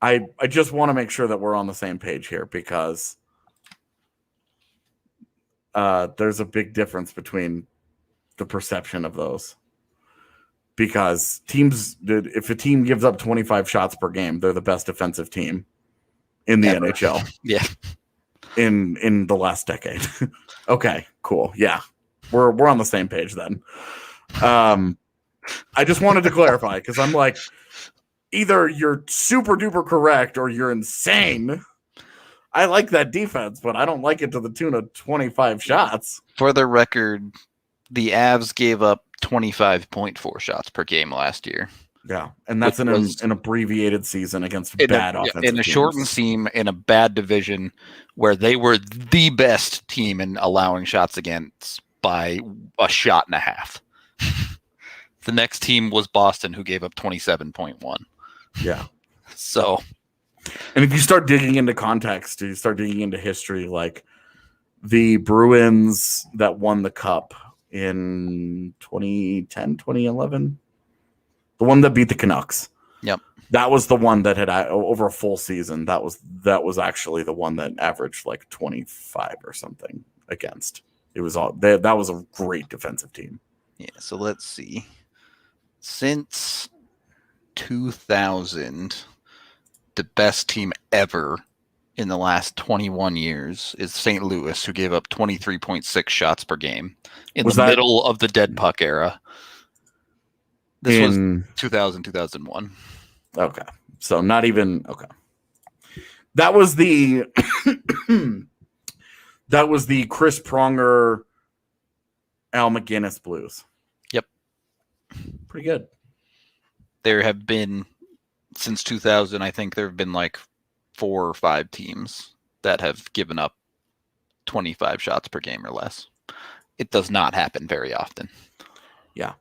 Speaker 2: I just want to make sure that we're on the same page here because there's a big difference between the perception of those. Because if a team gives up 25 shots per game, they're the best defensive team in the NHL.
Speaker 1: Yeah.
Speaker 2: In the last decade. Okay, cool. Yeah. We're on the same page then. I just wanted to clarify because I'm like, either you're super duper correct or you're insane. I like that defense, but I don't like it to the tune of 25 shots.
Speaker 1: For the record, the Avs gave up 25.4 shots per game last year.
Speaker 2: Yeah, and that's an abbreviated season against bad offensive
Speaker 1: in a shortened team in a bad division where they were the best team in allowing shots against by a shot and a half. The next team was Boston, who gave up 27.1.
Speaker 2: Yeah.
Speaker 1: So,
Speaker 2: and if you start digging into context, you start digging into history, like the Bruins that won the Cup in 2010, 2011, the one that beat the Canucks.
Speaker 1: Yep.
Speaker 2: That was the one that had over a full season. That was actually the one that averaged like 25 or something against. It was all that was a great defensive team.
Speaker 1: Yeah. So let's see. Since 2000, the best team ever in the last 21 years is St. Louis, who gave up 23.6 shots per game in the middle of the dead puck era. This was 2000, 2001.
Speaker 2: Okay. So not even okay. That was the Chris Pronger, Al McGinnis Blues.
Speaker 1: Yep.
Speaker 2: Pretty good.
Speaker 1: There have been, since 2000, I think there have been like 4 or 5 teams that have given up 25 shots per game or less. It does not happen very often.
Speaker 2: Yeah.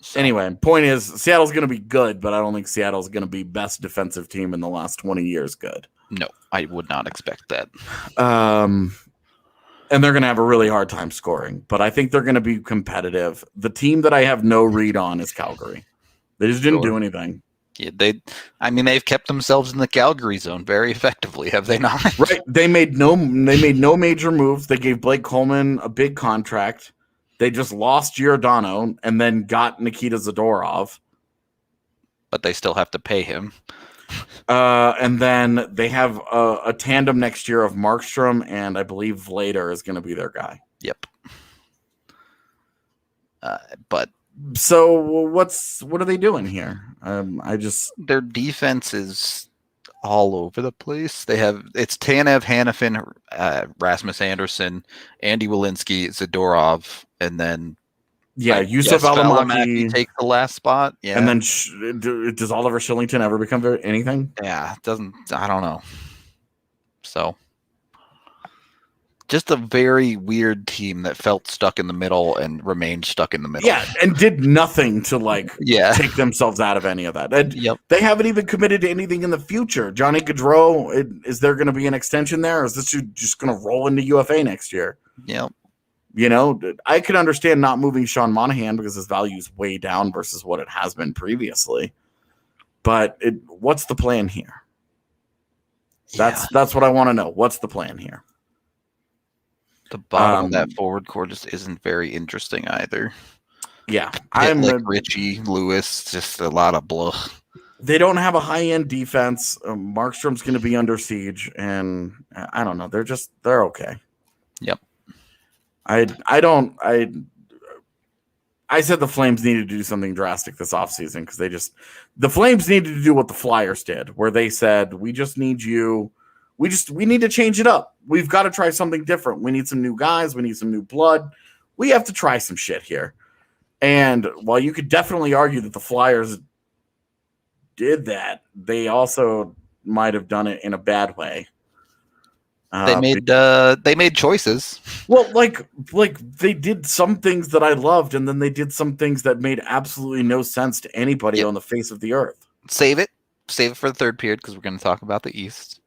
Speaker 1: So,
Speaker 2: anyway, point is, Seattle's going to be good, but I don't think Seattle's going to be best defensive team in the last 20 years good.
Speaker 1: No, I would not expect that.
Speaker 2: And they're going to have a really hard time scoring, but I think they're going to be competitive. The team that I have no read on is Calgary. They just didn't do anything.
Speaker 1: Yeah, they've kept themselves in the Calgary zone very effectively, have they not?
Speaker 2: Right. They made no major moves. They gave Blake Coleman a big contract. They just lost Giordano and then got Nikita Zadorov.
Speaker 1: But they still have to pay him.
Speaker 2: And then they have a tandem next year of Markstrom, and I believe Vlader is going to be their guy.
Speaker 1: Yep. But
Speaker 2: so what are they doing here? Their
Speaker 1: defense is all over the place. It's Tanev, Hanifin, Rasmus Anderson, Andy Walensky, Zadorov, and then
Speaker 2: Yusuf Alamaki
Speaker 1: takes the last spot. Yeah,
Speaker 2: and then does Oliver Shillington ever become anything?
Speaker 1: Yeah, doesn't. I don't know. So, just a very weird team that felt stuck in the middle and remained stuck in the middle.
Speaker 2: Yeah, and did nothing to take themselves out of any of that. And they haven't even committed to anything in the future. Johnny Gaudreau, is there going to be an extension there, or is this just going to roll into UFA next year?
Speaker 1: Yep.
Speaker 2: You know, I could understand not moving Sean Monahan because his value is way down versus what it has been previously. But what's the plan here? That's what I want to know. What's the plan here?
Speaker 1: The bottom of that forward core just isn't very interesting either.
Speaker 2: Yeah.
Speaker 1: Richie, Lewis, just a lot of blah.
Speaker 2: They don't have a high-end defense. Markstrom's going to be under siege, and I don't know. They're okay.
Speaker 1: Yep.
Speaker 2: I said the Flames needed to do something drastic this offseason because the Flames needed to do what the Flyers did, where they said, we just need you. We need to change it up. We've got to try something different. We need some new guys. We need some new blood. We have to try some shit here. And while you could definitely argue that the Flyers did that, they also might have done it in a bad way.
Speaker 1: They made choices.
Speaker 2: Well, like they did some things that I loved, and then they did some things that made absolutely no sense to anybody on the face of the earth.
Speaker 1: Save it for the third period because we're going to talk about the East.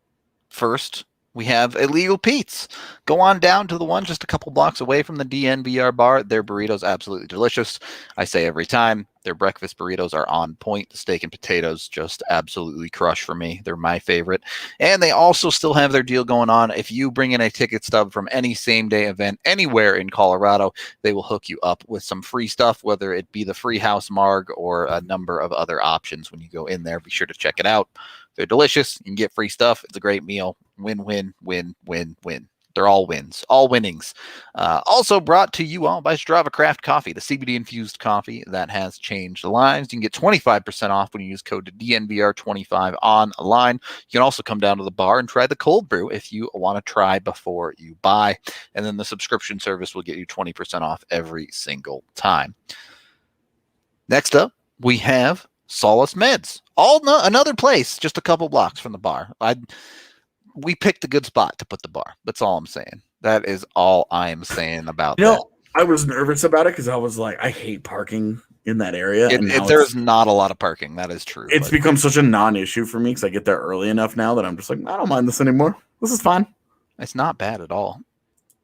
Speaker 1: First, we have Illegal Pete's. Go on down to the one just a couple blocks away from the DNVR bar. Their burritos absolutely delicious. I say every time, their breakfast burritos are on point. The steak and potatoes just absolutely crush for me. They're my favorite. And they also still have their deal going on. If you bring in a ticket stub from any same-day event anywhere in Colorado, they will hook you up with some free stuff, whether it be the free house marg or a number of other options when you go in there. Be sure to check it out. They're delicious. You can get free stuff. It's a great meal. Win, win, win, win, win. They're all wins, all winnings. Also brought to you all by Strava Craft Coffee, the CBD-infused coffee that has changed lives. You can get 25% off when you use code DNVR25 online. You can also come down to the bar and try the cold brew if you want to try before you buy. And then the subscription service will get you 20% off every single time. Next up, we have Solace Meds. Another place, just a couple blocks from the bar. We picked a good spot to put the bar. That's all I'm saying. That is all I am saying about that.
Speaker 2: I was nervous about it because I was like, I hate parking in that area.
Speaker 1: There's not a lot of parking. That is true.
Speaker 2: It's become such a non-issue for me because I get there early enough now that I'm just like, I don't mind this anymore. This is fine.
Speaker 1: It's not bad at all.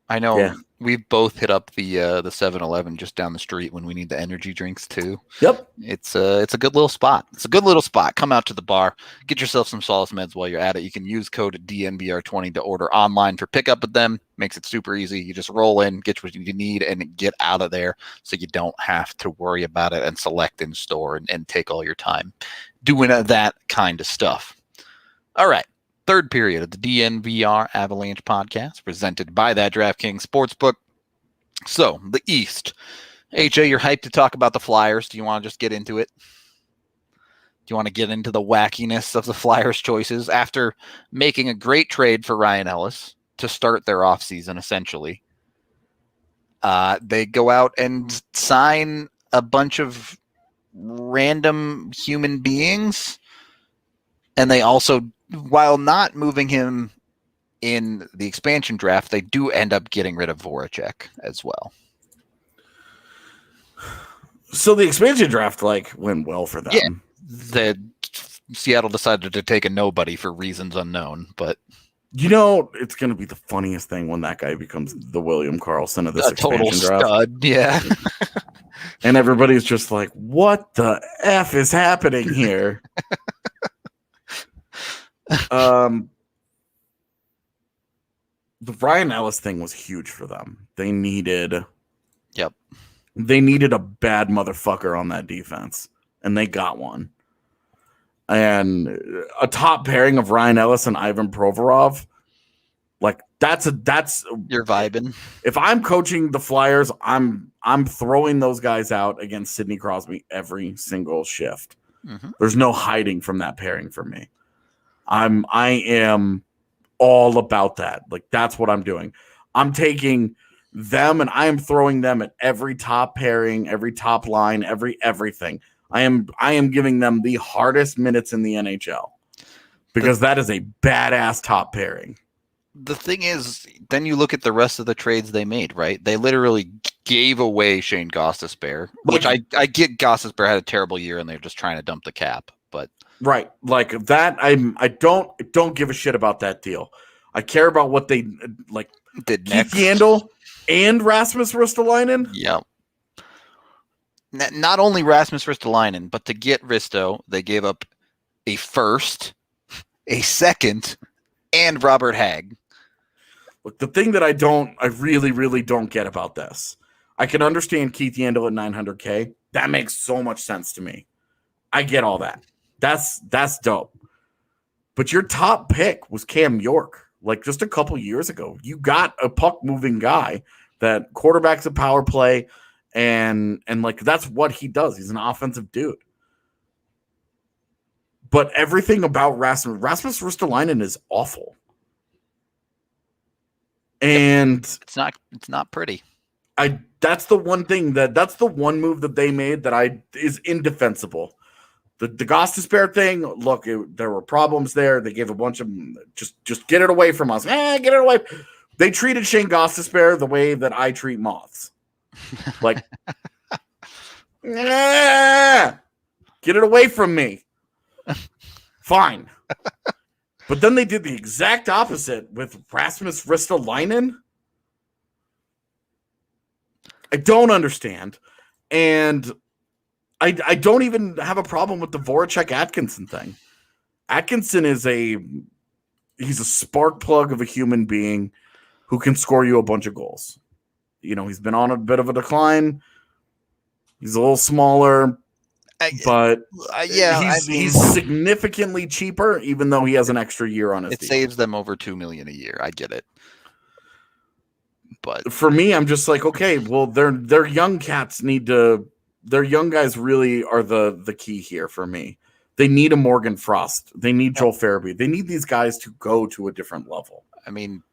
Speaker 1: I know we've both hit up the 7-Eleven just down the street when we need the energy drinks too.
Speaker 2: Yep.
Speaker 1: It's a good little spot. It's a good little spot. Come out to the bar, get yourself some Solace Meds while you're at it. You can use code DNVR20 to order online for pickup with them. Makes it super easy. You just roll in, get what you need, and get out of there so you don't have to worry about it and select in store and take all your time doing that kind of stuff. All right. Third period of the DNVR Avalanche podcast presented by that Draftkings Sportsbook. So, the East. AJ, you're hyped to talk about the Flyers. Do you want to just get into it? Do you want to get into the wackiness of the Flyers' choices after making a great trade for Ryan Ellis to start their offseason, essentially? They go out and sign a bunch of random human beings, and they also, while not moving him in the expansion draft, they do end up getting rid of Voracek as well.
Speaker 2: So the expansion draft went well for them.
Speaker 1: Yeah, the Seattle decided to take a nobody for reasons unknown, but
Speaker 2: it's going to be the funniest thing when that guy becomes the William Karlsson of this expansion
Speaker 1: total
Speaker 2: draft.
Speaker 1: Stud, yeah.
Speaker 2: And everybody's just like, what the F is happening here? The Ryan Ellis thing was huge for them. They needed a bad motherfucker on that defense, and they got one. And a top pairing of Ryan Ellis and Ivan Provorov, that's
Speaker 1: you're vibing.
Speaker 2: If I'm coaching the Flyers, I'm throwing those guys out against Sidney Crosby every single shift. Mm-hmm. There's no hiding from that pairing for me. I am all about that. That's what I'm doing. I'm taking them and I am throwing them at every top pairing, every top line, everything. I am giving them the hardest minutes in the NHL because that is a badass top pairing.
Speaker 1: The thing is, then you look at the rest of the trades they made, right? They literally gave away Shane Gostisbehere, which I get Gostisbehere had a terrible year and they're just trying to dump the cap, but
Speaker 2: right, that I don't give a shit about that deal. I care about what they
Speaker 1: did
Speaker 2: Keith Yandel and Rasmus Ristolainen.
Speaker 1: Yeah. Not only Rasmus Ristolainen, but to get Risto, they gave up a first, a second, and Robert Hagg.
Speaker 2: Look, the thing that I really, really don't get about this, I can understand Keith Yandel at $900K. That makes so much sense to me. I get all that. That's dope. But your top pick was Cam York. Just a couple years ago, you got a puck moving guy that quarterbacks a power play, and that's what he does. He's an offensive dude. But everything about Rasmus Ristolainen is awful. And
Speaker 1: it's not pretty.
Speaker 2: That's the one thing that's the one move that they made that is indefensible. The Gostisbehere thing, look, there were problems there. They gave a bunch of just get it away from us. Get it away. They treated Shane Gostisbehere the way that I treat moths. Get it away from me. Fine. But then they did the exact opposite with Rasmus Ristolainen. I don't understand. And I don't even have a problem with the Voracek-Atkinson thing. Atkinson is he's a spark plug of a human being who can score you a bunch of goals. You know, he's been on a bit of a decline. He's a little smaller, but he's significantly cheaper, even though he has an extra year on his deal.
Speaker 1: It saves them over $2 million a year. I get it. But
Speaker 2: for me, I'm just like, okay, well, their young cats their young guys really are the key here for me. They need a Morgan Frost. They need Joel Farabee. They need these guys to go to a different level.
Speaker 1: I mean,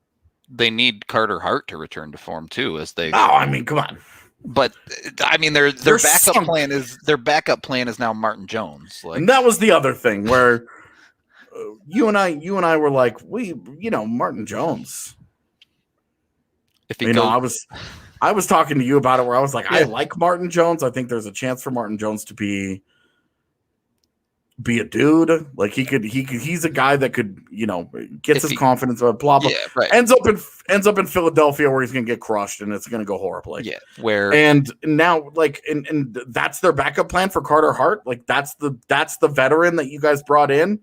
Speaker 1: they need Carter Hart to return to form too,
Speaker 2: Oh, I mean, come on.
Speaker 1: But I mean, their backup plan is now Martin Jones. Like,
Speaker 2: and that was the other thing where you and I were like, Martin Jones.
Speaker 1: If he
Speaker 2: I was talking to you about it where I was like, I like Martin Jones. I think there's a chance for Martin Jones to be a dude. Like he's a guy that could, gets his confidence up, blah blah.
Speaker 1: Yeah, right.
Speaker 2: Ends up in Philadelphia where he's gonna get crushed and it's gonna go horribly.
Speaker 1: Yeah.
Speaker 2: And now and that's their backup plan for Carter Hart. Like that's the veteran that you guys brought in.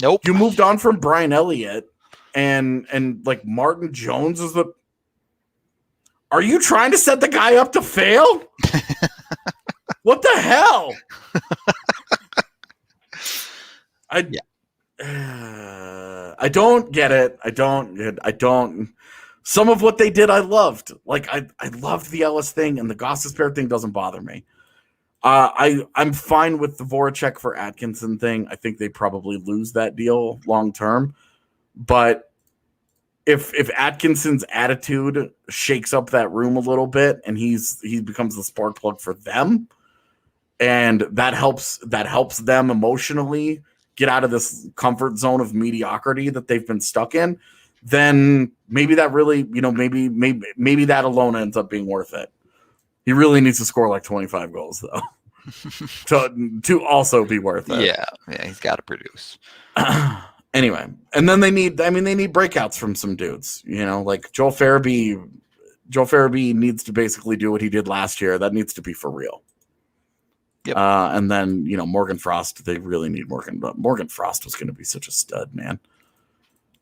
Speaker 1: Nope.
Speaker 2: You moved on from Brian Elliott and like Martin Jones is the. Are you trying to set the guy up to fail? What the hell? I don't get it. I don't. Some of what they did, I loved. Like I loved the Ellis thing, and the Gostisbehere thing doesn't bother me. I'm fine with the Voracek for Atkinson thing. I think they probably lose that deal long term, but if Atkinson's attitude shakes up that room a little bit, and he becomes the spark plug for them, and that helps them emotionally get out of this comfort zone of mediocrity that they've been stuck in, then maybe that really, maybe that alone ends up being worth it. He really needs to score like 25 goals though, to also be worth it.
Speaker 1: Yeah, he's got to produce.
Speaker 2: Anyway, and then they need breakouts from some dudes, like Joel Farabee. Joel Farabee needs to basically do what he did last year. That needs to be for real.
Speaker 1: Yep.
Speaker 2: And then, Morgan Frost, they really need Morgan. But Morgan Frost was going to be such a stud, man.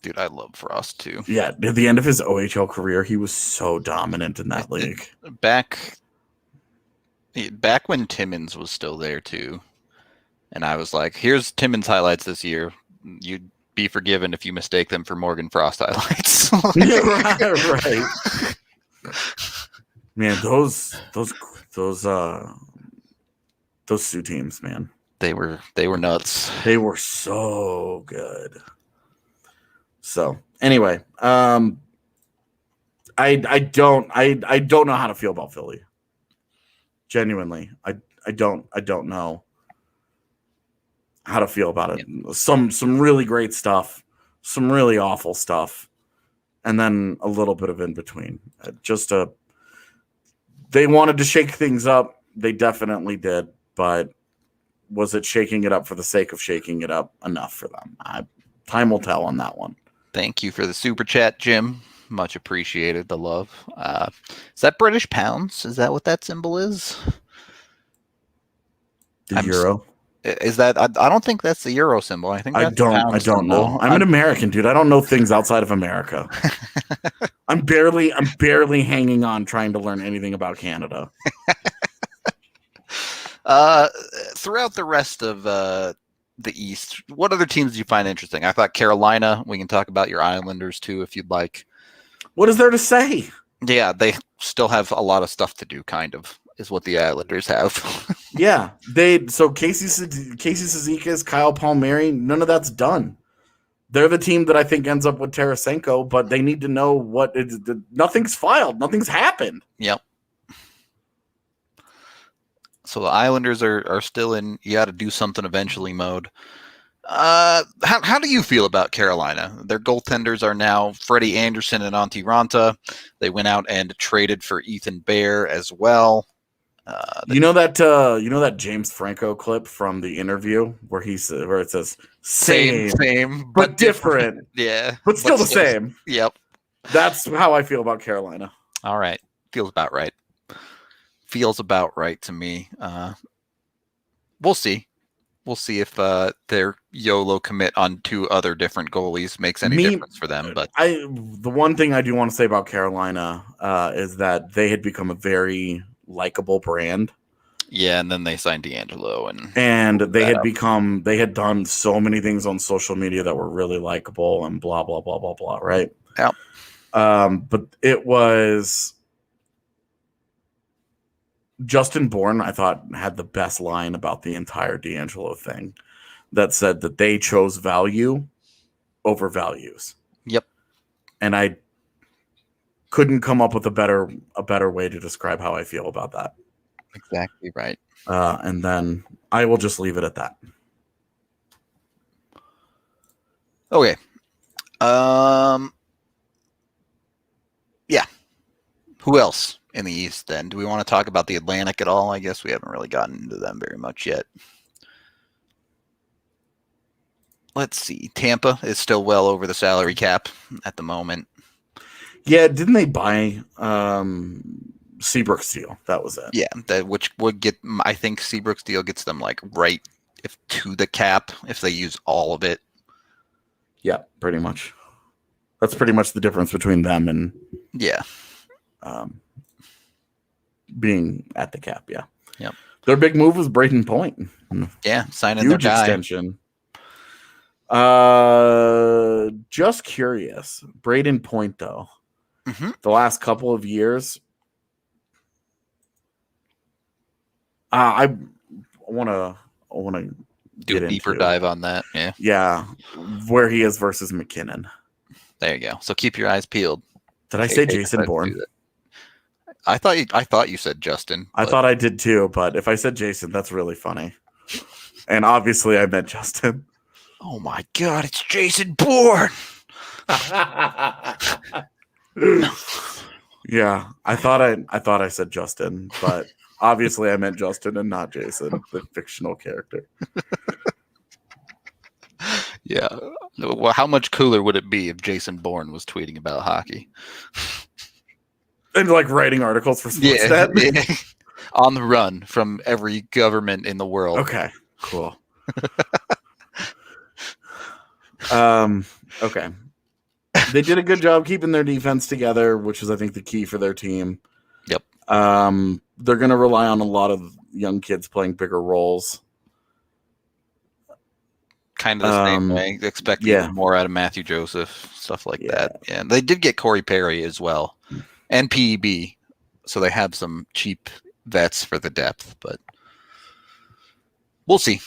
Speaker 1: Dude, I love Frost too.
Speaker 2: Yeah, at the end of his OHL career, he was so dominant in that league.
Speaker 1: Back when Timmins was still there too. And I was like, here's Timmins highlights this year. You'd be forgiven if you mistake them for Morgan Frost highlights. Right.
Speaker 2: Man, those Sioux teams, man.
Speaker 1: They were nuts.
Speaker 2: They were so good. So anyway, I don't know how to feel about Philly. Genuinely, I don't know how to feel about it. Yeah. Some really great stuff, some really awful stuff, and then a little bit of in between. They wanted to shake things up. They definitely did, but was it shaking it up for the sake of shaking it up enough for them? Time will tell on that one.
Speaker 1: Thank you for the super chat, Jim. Much appreciated. The love. Is that British pounds? Is that what that symbol is?
Speaker 2: The euro.
Speaker 1: Is that? I don't think that's the euro symbol. I think that's
Speaker 2: I don't know. I'm an American, dude. I don't know things outside of America. I'm barely hanging on trying to learn anything about Canada.
Speaker 1: Throughout the rest of the East, what other teams do you find interesting? I thought Carolina. We can talk about your Islanders too, if you'd like.
Speaker 2: What is there to say?
Speaker 1: Yeah, they still have a lot of stuff to do. Kind of is what the Islanders have.
Speaker 2: Yeah, Casey Cizikas, Kyle Palmieri, none of that's done. They're the team that I think ends up with Tarasenko, but they need to know nothing's filed, nothing's happened.
Speaker 1: Yep. So the Islanders are still in you got to do something eventually mode. How do you feel about Carolina? Their goaltenders are now Freddie Anderson and Antti Ranta. They went out and traded for Ethan Bear as well.
Speaker 2: You know that James Franco clip from the interview where where it says
Speaker 1: same,
Speaker 2: but different.
Speaker 1: Yeah,
Speaker 2: But still the same.
Speaker 1: Yep.
Speaker 2: That's how I feel about Carolina.
Speaker 1: All right. Feels about right. Feels about right to me. We'll see. We'll see if their YOLO commit on 2 other different goalies makes any difference for them. But
Speaker 2: the one thing I do want to say about Carolina is that they had become a very likable brand.
Speaker 1: Yeah, and then they signed D'Angelo,
Speaker 2: and they had done so many things on social media that were really likable and blah blah blah blah blah, right?
Speaker 1: Yeah.
Speaker 2: But it was Justin Bourne, I thought, had the best line about the entire D'Angelo thing that said that they chose value over values.
Speaker 1: Yep.
Speaker 2: And I couldn't come up with a better way to describe how I feel about that.
Speaker 1: Exactly right.
Speaker 2: And then I will just leave it at that.
Speaker 1: Okay. Yeah. Who else in the East then? Do we want to talk about the Atlantic at all? I guess we haven't really gotten into them very much yet. Let's see. Tampa is still well over the salary cap at the moment.
Speaker 2: Yeah, didn't they buy Seabrook's deal? That was it.
Speaker 1: Yeah, which would get, I think Seabrook's deal gets them like right to the cap if they use all of it.
Speaker 2: Yeah, pretty much. That's pretty much the difference between them and being at the cap. Yeah.
Speaker 1: Yep.
Speaker 2: Their big move was Braden Point.
Speaker 1: Yeah, signing
Speaker 2: huge
Speaker 1: their guy.
Speaker 2: Extension. Just curious, Braden Point though.
Speaker 1: Mm-hmm.
Speaker 2: The last couple of years, I want to
Speaker 1: do a deeper dive on that.
Speaker 2: Yeah, where he is versus McKinnon.
Speaker 1: There you go. So keep your eyes peeled.
Speaker 2: Did I say Jason Bourne?
Speaker 1: I thought you said Justin.
Speaker 2: I thought I did too, but if I said Jason, that's really funny. And obviously, I meant Justin.
Speaker 1: Oh my God! It's Jason Bourne.
Speaker 2: Yeah, I thought I said Justin, but obviously I meant Justin and not Jason, the fictional character.
Speaker 1: Yeah. Well, how much cooler would it be if Jason Bourne was tweeting about hockey?
Speaker 2: And like writing articles for Sportsnet?
Speaker 1: Yeah. On the run from every government in the world.
Speaker 2: Okay, cool. Okay. They did a good job keeping their defense together, which is, I think, the key for their team.
Speaker 1: Yep.
Speaker 2: They're going to rely on a lot of young kids playing bigger roles.
Speaker 1: Kind of the same way. Expecting more out of Matthew Joseph, stuff like that. Yeah, they did get Corey Perry as well, and PEB, so they have some cheap vets for the depth, but we'll see.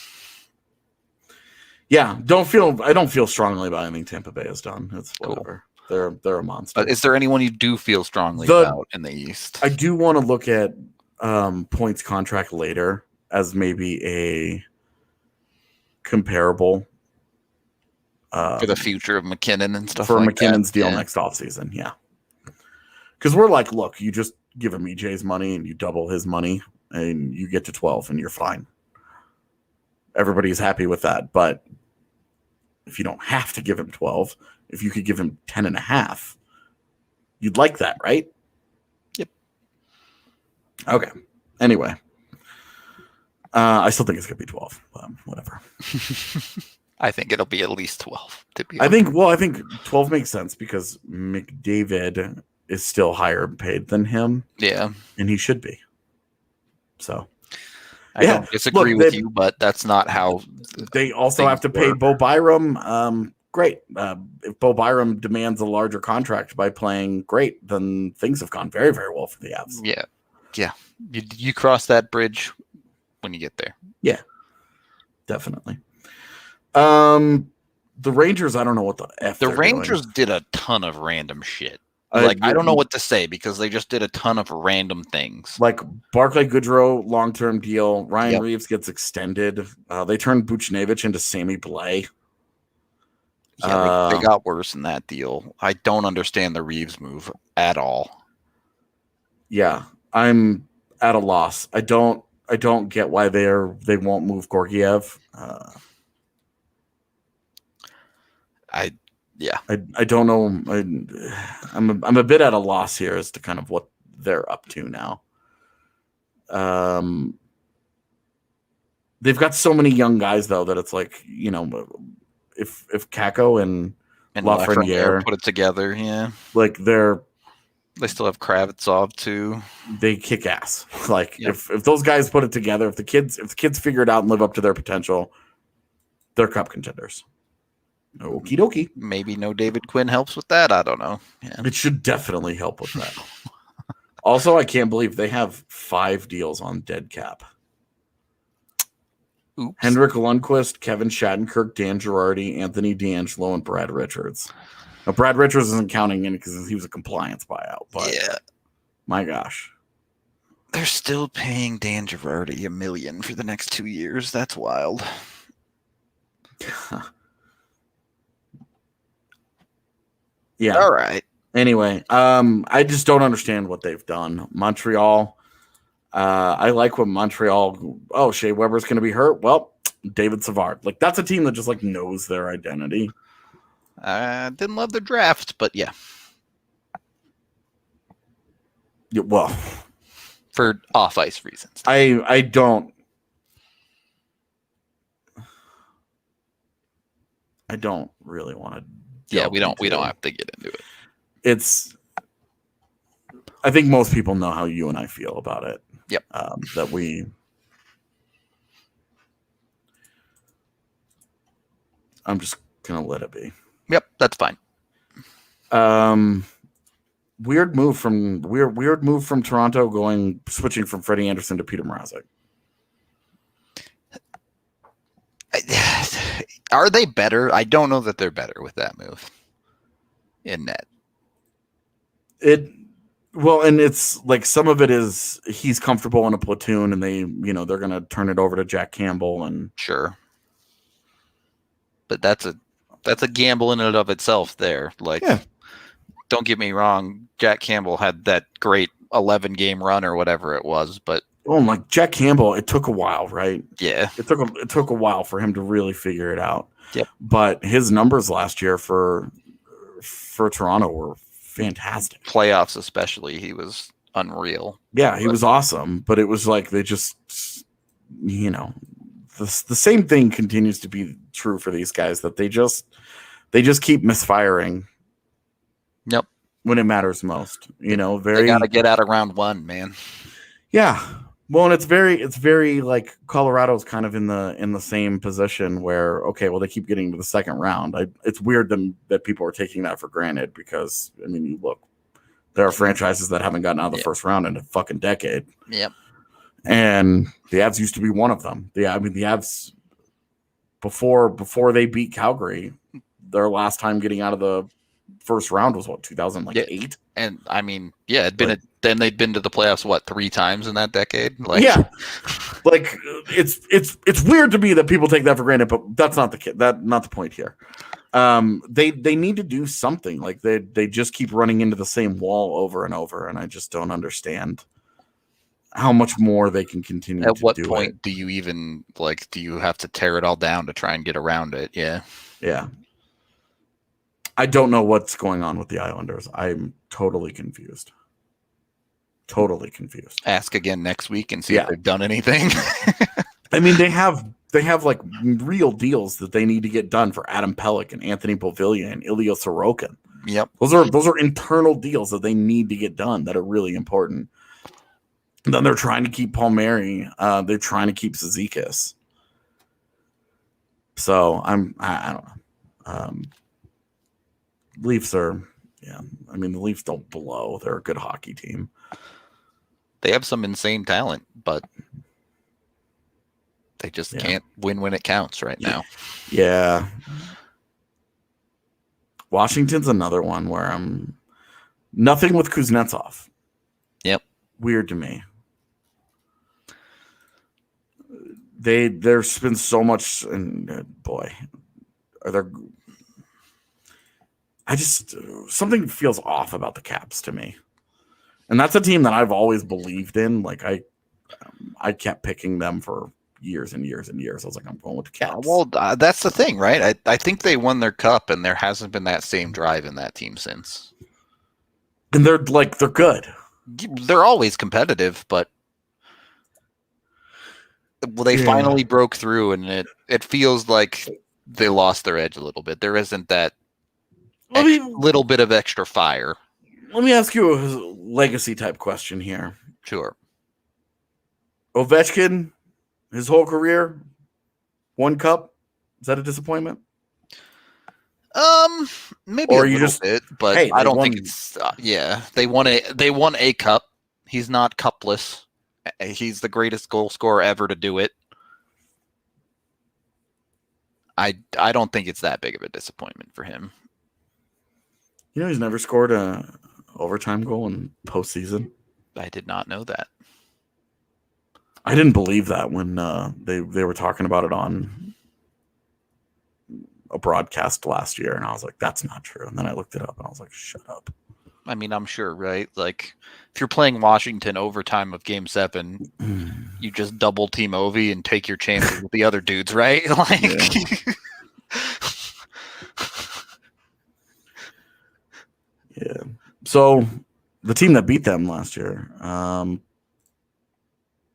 Speaker 2: Yeah, I don't feel strongly about anything Tampa Bay has done. It's whatever. Cool. They're a monster.
Speaker 1: But is there anyone you do feel strongly about in the East?
Speaker 2: I do want to look at Point's contract later as maybe a comparable
Speaker 1: for the future of McKinnon and stuff.
Speaker 2: For
Speaker 1: like
Speaker 2: McKinnon's
Speaker 1: that.
Speaker 2: deal next offseason, yeah. Because we're like, look, you just give him EJ's money and you double his money and you get to 12 and you're fine. Everybody's happy with that, but if you don't have to give him 12, if you could give him 10.5, you'd like that, right?
Speaker 1: Yep.
Speaker 2: Okay. Anyway, I still think it's gonna be 12. Whatever.
Speaker 1: I think it'll be at least 12.
Speaker 2: I think 12 makes sense because McDavid is still higher paid than him.
Speaker 1: Yeah,
Speaker 2: and he should be. So.
Speaker 1: I don't disagree with you, but that's not how
Speaker 2: they also have to pay Bo Byram. Great. If Bo Byram demands a larger contract by playing great, then things have gone very, very well for the Avs.
Speaker 1: Yeah. Yeah. You cross that bridge when you get there.
Speaker 2: Yeah, definitely. The Rangers, I don't know what the F
Speaker 1: the Rangers
Speaker 2: doing.
Speaker 1: did a ton of random shit. I don't know what to say because they just did a ton of random things.
Speaker 2: Like Barclay Goodrow, long-term deal. Ryan Reeves gets extended. They turned Buchnevich into Sammy Blais.
Speaker 1: Yeah, they got worse in that deal. I don't understand the Reeves move at all.
Speaker 2: Yeah, at a loss. I don't get why they won't move Gorgiev. I don't know. I'm a bit at a loss here as to kind of what they're up to now. They've got so many young guys though that it's like, you know, if Kakko and Lafreniere
Speaker 1: put it together, yeah,
Speaker 2: like
Speaker 1: they still have Kravitsov too.
Speaker 2: They kick ass. Like if those guys put it together, if the kids figure it out and live up to their potential, they're cup contenders. Okie dokie.
Speaker 1: Maybe no David Quinn helps with that. I don't know. Yeah.
Speaker 2: It should definitely help with that. Also, I can't believe they have 5 deals on dead cap.
Speaker 1: Oops.
Speaker 2: Henrik Lundqvist, Kevin Shattenkirk, Dan Girardi, Anthony DeAngelo, and Brad Richards. Now, Brad Richards isn't counting in because he was a compliance buyout. But
Speaker 1: yeah,
Speaker 2: my gosh,
Speaker 1: they're still paying Dan Girardi $1 million for the next 2 years. That's wild.
Speaker 2: Yeah.
Speaker 1: All right.
Speaker 2: Anyway, I just don't understand what they've done. Montreal. I like what Montreal. Oh, Shea Weber's going to be hurt. Well, David Savard. Like that's a team that just like knows their identity.
Speaker 1: I didn't love the draft, but yeah.
Speaker 2: Yeah, well,
Speaker 1: for off ice reasons.
Speaker 2: I don't really want to.
Speaker 1: Yeah, we don't have to get into it.
Speaker 2: It's. I think most people know how you and I feel about it.
Speaker 1: Yep.
Speaker 2: That we. I'm just gonna let it be.
Speaker 1: Yep, that's fine.
Speaker 2: Weird move from Toronto switching from Freddie Anderson to Peter Mrazek.
Speaker 1: Are they better? I don't know that they're better with that move in net.
Speaker 2: Well, and it's like some of it is he's comfortable in a platoon and they're going to turn it over to Jack Campbell and
Speaker 1: sure. But that's a gamble in and of itself there. Like, Don't get me wrong. Jack Campbell had that great 11-game run or whatever it was, but
Speaker 2: like Jack Campbell, it took a while, right?
Speaker 1: Yeah.
Speaker 2: It took a while for him to really figure it out.
Speaker 1: Yep.
Speaker 2: But his numbers last year for Toronto were fantastic.
Speaker 1: Playoffs especially, he was unreal.
Speaker 2: Yeah, he was awesome, but it was like they just the same thing continues to be true for these guys that they just keep misfiring.
Speaker 1: Yep.
Speaker 2: When it matters most. They
Speaker 1: got to get out of round 1, man.
Speaker 2: Yeah. Well, and it's very like Colorado's kind of in the same position where, okay, well, they keep getting to the second round. It's weird that people are taking that for granted because, I mean, look, there are franchises that haven't gotten out of the first round in a fucking decade.
Speaker 1: Yep.
Speaker 2: And the Avs used to be one of them. The Avs, before they beat Calgary, their last time getting out of the first round was 2008?
Speaker 1: And I mean, it'd been then they'd been to the playoffs 3 times in that decade. Like,
Speaker 2: like it's weird to me that people take that for granted, but that's not the point here. They need to do something. Like they just keep running into the same wall over and over, and I just don't understand how much more they can continue.
Speaker 1: At what
Speaker 2: do
Speaker 1: point
Speaker 2: it.
Speaker 1: do you even do you have to tear it all down to try and get around it? Yeah.
Speaker 2: I don't know what's going on with the Islanders. I'm totally confused.
Speaker 1: Ask again next week and see if they've done anything.
Speaker 2: I mean, they have like real deals that they need to get done for Adam Pelech and Anthony Beauvillier and Ilya Sorokin.
Speaker 1: Yep.
Speaker 2: Those are internal deals that they need to get done that are really important. And then they're trying to keep Palmieri. They're trying to keep Zizekas. So I don't know. Leafs are, I mean, the Leafs don't blow. They're a good hockey team.
Speaker 1: They have some insane talent, but they just can't win when it counts right now.
Speaker 2: Yeah. Washington's another one where I'm nothing with Kuznetsov.
Speaker 1: Yep.
Speaker 2: Weird to me. There's been so much, and boy, are there. Something feels off about the Caps to me. And that's a team that I've always believed in. Like I kept picking them for years and years and years. I was like, I'm going with the Caps.
Speaker 1: Well, that's the thing, right? I think they won their cup, and there hasn't been that same drive in that team since.
Speaker 2: And they're good.
Speaker 1: They're always competitive, but they finally broke through, and it feels like they lost their edge a little bit. There isn't that little bit of extra fire.
Speaker 2: Let me ask you a legacy type question here.
Speaker 1: Sure.
Speaker 2: Ovechkin, his whole career, 1 cup. Is that a disappointment?
Speaker 1: Maybe
Speaker 2: or
Speaker 1: a
Speaker 2: you
Speaker 1: little
Speaker 2: just
Speaker 1: bit, but I don't think it's. They won a cup. He's not cupless. He's the greatest goal scorer ever to do it. I don't think it's that big of a disappointment for him.
Speaker 2: You know, he's never scored a overtime goal in postseason.
Speaker 1: I did not know that.
Speaker 2: I didn't believe that when they were talking about it on a broadcast last year, and I was like, that's not true. And then I looked it up, and I was like, shut up.
Speaker 1: I mean, I'm sure, right? Like, if you're playing Washington overtime of Game 7, you just double team Ovi and take your chances with the other dudes, right? Like,
Speaker 2: yeah. So the team that beat them last year,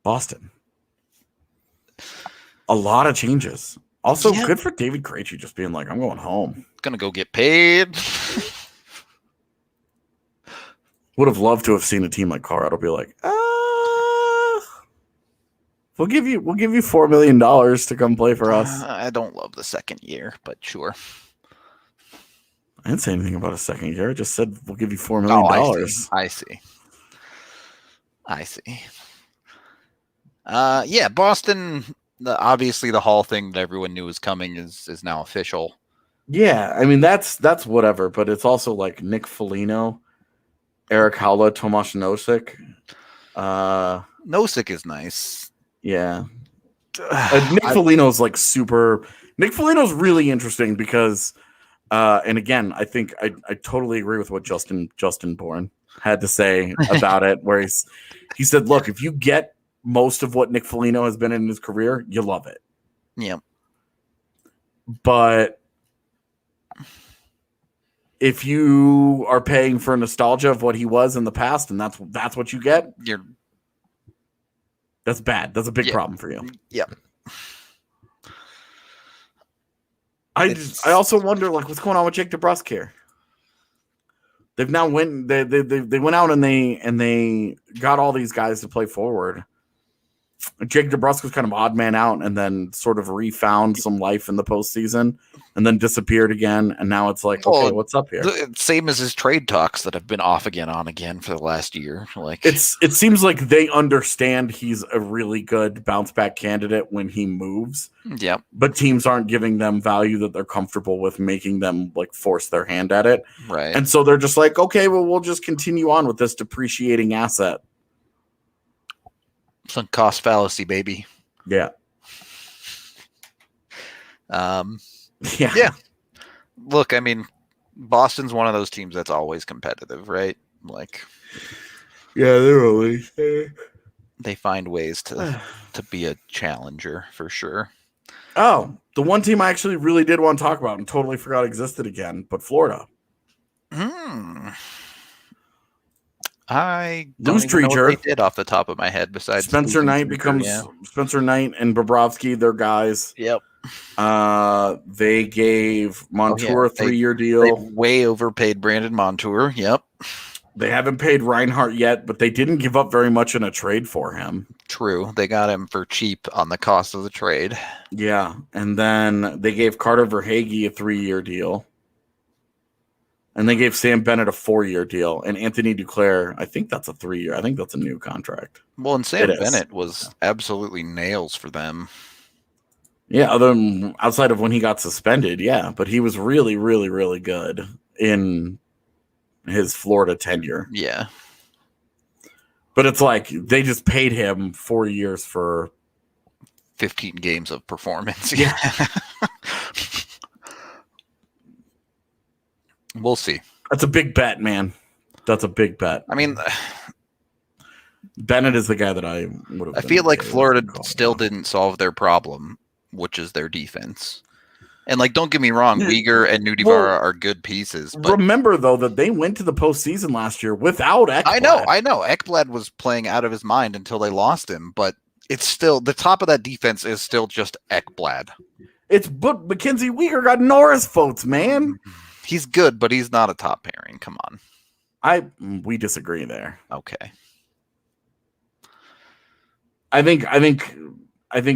Speaker 2: Boston. A lot of changes. Also, good for David Krejci just being like, I'm going home.
Speaker 1: Gonna go get paid.
Speaker 2: Would have loved to have seen a team like Colorado be like, we'll give you $4 million to come play for us.
Speaker 1: I don't love the second year, but sure.
Speaker 2: I didn't say anything about a second year. I just said we'll give you $4 million.
Speaker 1: I see. Yeah, Boston. Obviously, the Hall thing that everyone knew was coming is now official.
Speaker 2: Yeah, I mean that's whatever, but it's also like Nick Foligno, Eric Haula, Tomas Nosek.
Speaker 1: Nosek is nice.
Speaker 2: Yeah. Nick Foligno's like super. Nick Foligno's really interesting because, and again, I think I totally agree with what Justin Bourne had to say about it, where he said, look, if you get most of what Nick Foligno has been in his career, you love it.
Speaker 1: Yeah.
Speaker 2: But if you are paying for nostalgia of what he was in the past, and that's what you get, that's bad. That's a big problem for you.
Speaker 1: Yeah.
Speaker 2: I also wonder, like, what's going on with Jake DeBrusk here? They've now went out and they got all these guys to play forward. Jake DeBrusk was kind of odd man out and then sort of refound some life in the postseason and then disappeared again. And now it's like, okay, what's up here?
Speaker 1: Same as his trade talks that have been off again, on again for the last year. Like,
Speaker 2: it seems like they understand he's a really good bounce back candidate when he moves.
Speaker 1: Yeah.
Speaker 2: But teams aren't giving them value that they're comfortable with, making them like force their hand at it.
Speaker 1: Right.
Speaker 2: And so they're just like, okay, well, we'll just continue on with this depreciating asset.
Speaker 1: Sunk cost fallacy, baby.
Speaker 2: Yeah.
Speaker 1: Yeah. Look, I mean, Boston's one of those teams that's always competitive, right? Like,
Speaker 2: yeah, they're always
Speaker 1: they find ways to be a challenger for sure.
Speaker 2: Oh, the one team I actually really did want to talk about and totally forgot existed again, but Florida.
Speaker 1: I don't even know what they did off the top of my head. Besides
Speaker 2: Spencer Knight Spencer Knight and Bobrovsky, they're guys.
Speaker 1: Yep.
Speaker 2: They gave Montour a 3-year deal.
Speaker 1: They way overpaid Brandon Montour. Yep.
Speaker 2: They haven't paid Reinhart yet, but they didn't give up very much in a trade for him.
Speaker 1: True. They got him for cheap on the cost of the trade.
Speaker 2: Yeah. And then they gave Carter Verhaeghe a 3-year deal. And they gave Sam Bennett a 4-year deal. And Anthony Duclair, I think that's a 3-year. I think that's a new contract.
Speaker 1: Well, and Sam Bennett was absolutely nails for them.
Speaker 2: Yeah, outside of when he got suspended, yeah. But he was really, really, really good in his Florida tenure.
Speaker 1: Yeah.
Speaker 2: But it's like they just paid him 4 years for
Speaker 1: 15 games of performance.
Speaker 2: Yeah.
Speaker 1: We'll see.
Speaker 2: That's a big bet, man. That's a big bet.
Speaker 1: I mean,
Speaker 2: Bennett is the guy that I would have.
Speaker 1: I feel like Florida still didn't solve their problem, which is their defense. And like, don't get me wrong, Uyghur and Nudivara are good pieces. But
Speaker 2: remember though that they went to the postseason last year without Ekblad.
Speaker 1: I know. Ekblad was playing out of his mind until they lost him, but it's still the top of that defense is still just Ekblad.
Speaker 2: But Mackenzie Weegar got Norris votes, man.
Speaker 1: He's good, but he's not a top pairing. Come on.
Speaker 2: We disagree there.
Speaker 1: Okay.
Speaker 2: I think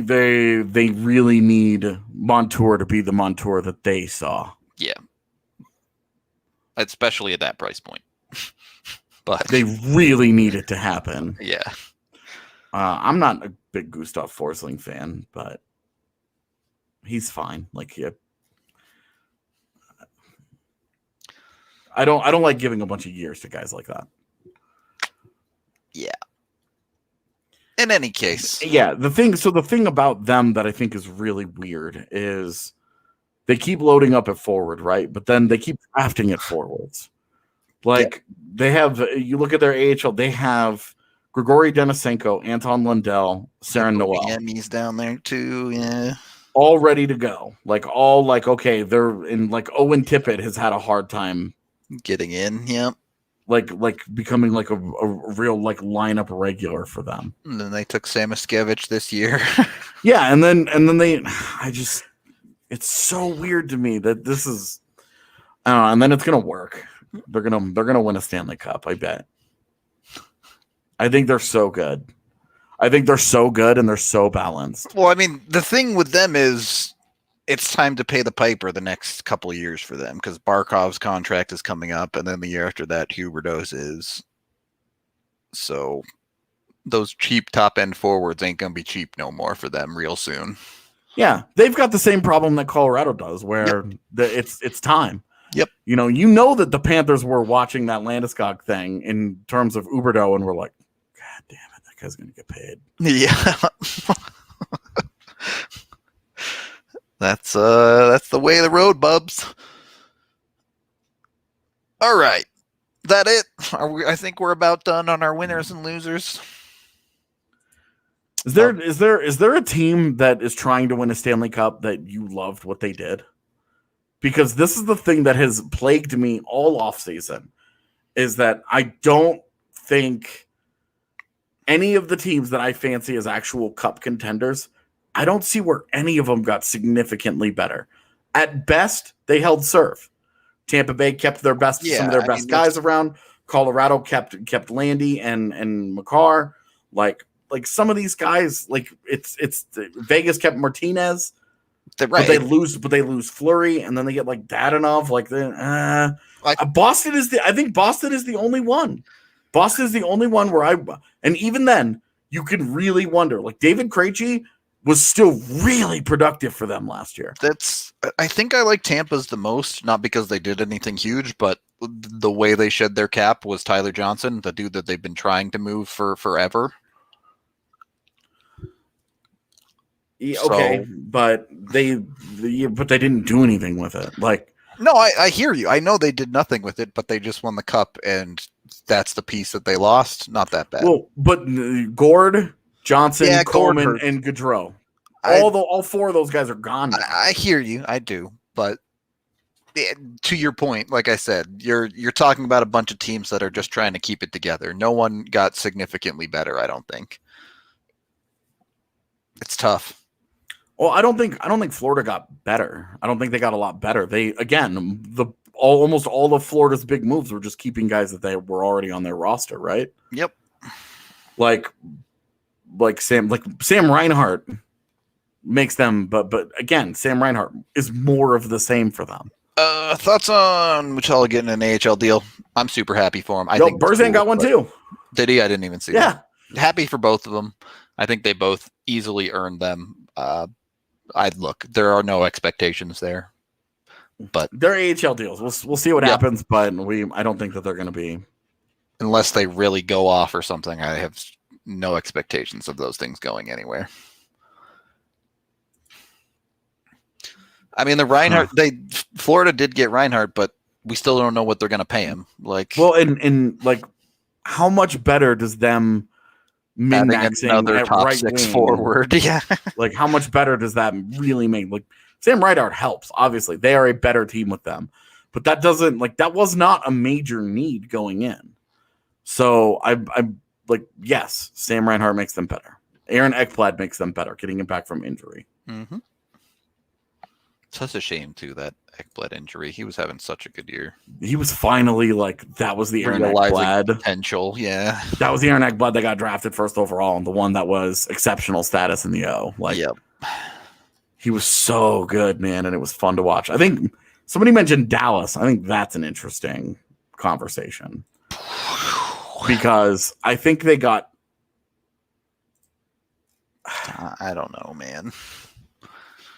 Speaker 2: they really need Montour to be the Montour that they saw.
Speaker 1: Yeah. Especially at that price point. But
Speaker 2: they really need it to happen.
Speaker 1: Yeah.
Speaker 2: I'm not a big Gustav Forsling fan, but he's fine. Like, yeah. I don't like giving a bunch of years to guys like that.
Speaker 1: Yeah. In any case.
Speaker 2: Yeah, the thing about them that I think is really weird is they keep loading up at forward, right? But then they keep drafting at forwards. Like they have, you look at their AHL, they have Grigory Denisenko, Anton Lundell, Saren Noel.
Speaker 1: He's down there too, yeah.
Speaker 2: All ready to go. Okay, they're in Owen Tippett has had a hard time
Speaker 1: getting in, yep.
Speaker 2: Like becoming like a real lineup regular for them.
Speaker 1: And then they took Samoskevich this year.
Speaker 2: Yeah, and then it's so weird to me that this is I don't know, and then it's gonna work. They're gonna win a Stanley Cup, I bet. I think they're so good. And they're so balanced.
Speaker 1: Well, I mean, the thing with them is it's time to pay the piper the next couple of years for them because Barkov's contract is coming up, and then the year after that, Huberdeau's is. So those cheap top-end forwards ain't going to be cheap no more for them real soon.
Speaker 2: Yeah, they've got the same problem that Colorado does where it's time.
Speaker 1: Yep.
Speaker 2: You know that the Panthers were watching that Landeskog thing in terms of Huberdeau, and we're like, God damn it, that guy's going to get paid.
Speaker 1: Yeah. That's the way of the road, bubs. All right. That it? I think we're about done on our winners and losers.
Speaker 2: Is there a team that is trying to win a Stanley Cup that you loved what they did? Because this is the thing that has plagued me all offseason, is that I don't think any of the teams that I fancy as actual cup contenders, I don't see where any of them got significantly better. At best, they held serve. Tampa Bay kept their best, some of their best guys around. Colorado kept Landy and Makar. Like some of these guys, it's Vegas kept Martinez.
Speaker 1: Right.
Speaker 2: But they lose Fleury, and then they get Dadonov. Boston is I think Boston is the only one. Boston is the only one and even then you can really wonder. David Krejci was still really productive for them last year.
Speaker 1: I think I like Tampa's the most, not because they did anything huge, but the way they shed their cap was Tyler Johnson, the dude that they've been trying to move for forever.
Speaker 2: Yeah, okay, but they didn't do anything with it.
Speaker 1: No, I hear you. I know they did nothing with it, but they just won the cup, and that's the piece that they lost. Not that bad.
Speaker 2: Well, but Gord, Johnson, Coleman, and Gaudreau. All four of those guys are gone now.
Speaker 1: I hear you. I do. But to your point, like I said, you're talking about a bunch of teams that are just trying to keep it together. No one got significantly better, I don't think. It's tough.
Speaker 2: Well, I don't think Florida got better. I don't think they got a lot better. Almost all of Florida's big moves were just keeping guys that they were already on their roster, right?
Speaker 1: Yep.
Speaker 2: Like Sam Reinhart makes them, but again, Sam Reinhart is more of the same for them.
Speaker 1: Thoughts on Michel getting an AHL deal? I'm super happy for him. I think
Speaker 2: Berzan got one too.
Speaker 1: Did he? I didn't even see.
Speaker 2: Yeah.
Speaker 1: That. Happy for both of them. I think they both easily earned them. There are no expectations there, but
Speaker 2: they're AHL deals. We'll see what happens, but I don't think that they're going to be,
Speaker 1: unless they really go off or something. I have no expectations of those things going anywhere. I mean, the Reinhart, Florida did get Reinhart, but we still don't know what they're going to pay him. And how much better does them
Speaker 2: min-maxing
Speaker 1: another
Speaker 2: at
Speaker 1: top
Speaker 2: right
Speaker 1: 6
Speaker 2: wing.
Speaker 1: forward. Yeah.
Speaker 2: Like, how much better does that really make? Like, Sam Reinhart helps. Obviously, they are a better team with them, but that doesn't like that was not a major need going in. So I'm like, yes, Sam Reinhart makes them better. Aaron Ekblad makes them better, getting him back from injury.
Speaker 1: Mm-hmm. Such a shame too that Ekblad injury. He was having such a good year.
Speaker 2: He was finally like that was the Aaron
Speaker 1: Realizing
Speaker 2: Ekblad
Speaker 1: potential. Yeah.
Speaker 2: That was the Aaron Ekblad that got drafted first overall, and the one that was exceptional status in the O. Like,
Speaker 1: yep.
Speaker 2: He was so good, man, and it was fun to watch. I think somebody mentioned Dallas. I think that's an interesting conversation because I think they got.
Speaker 1: I don't know, man.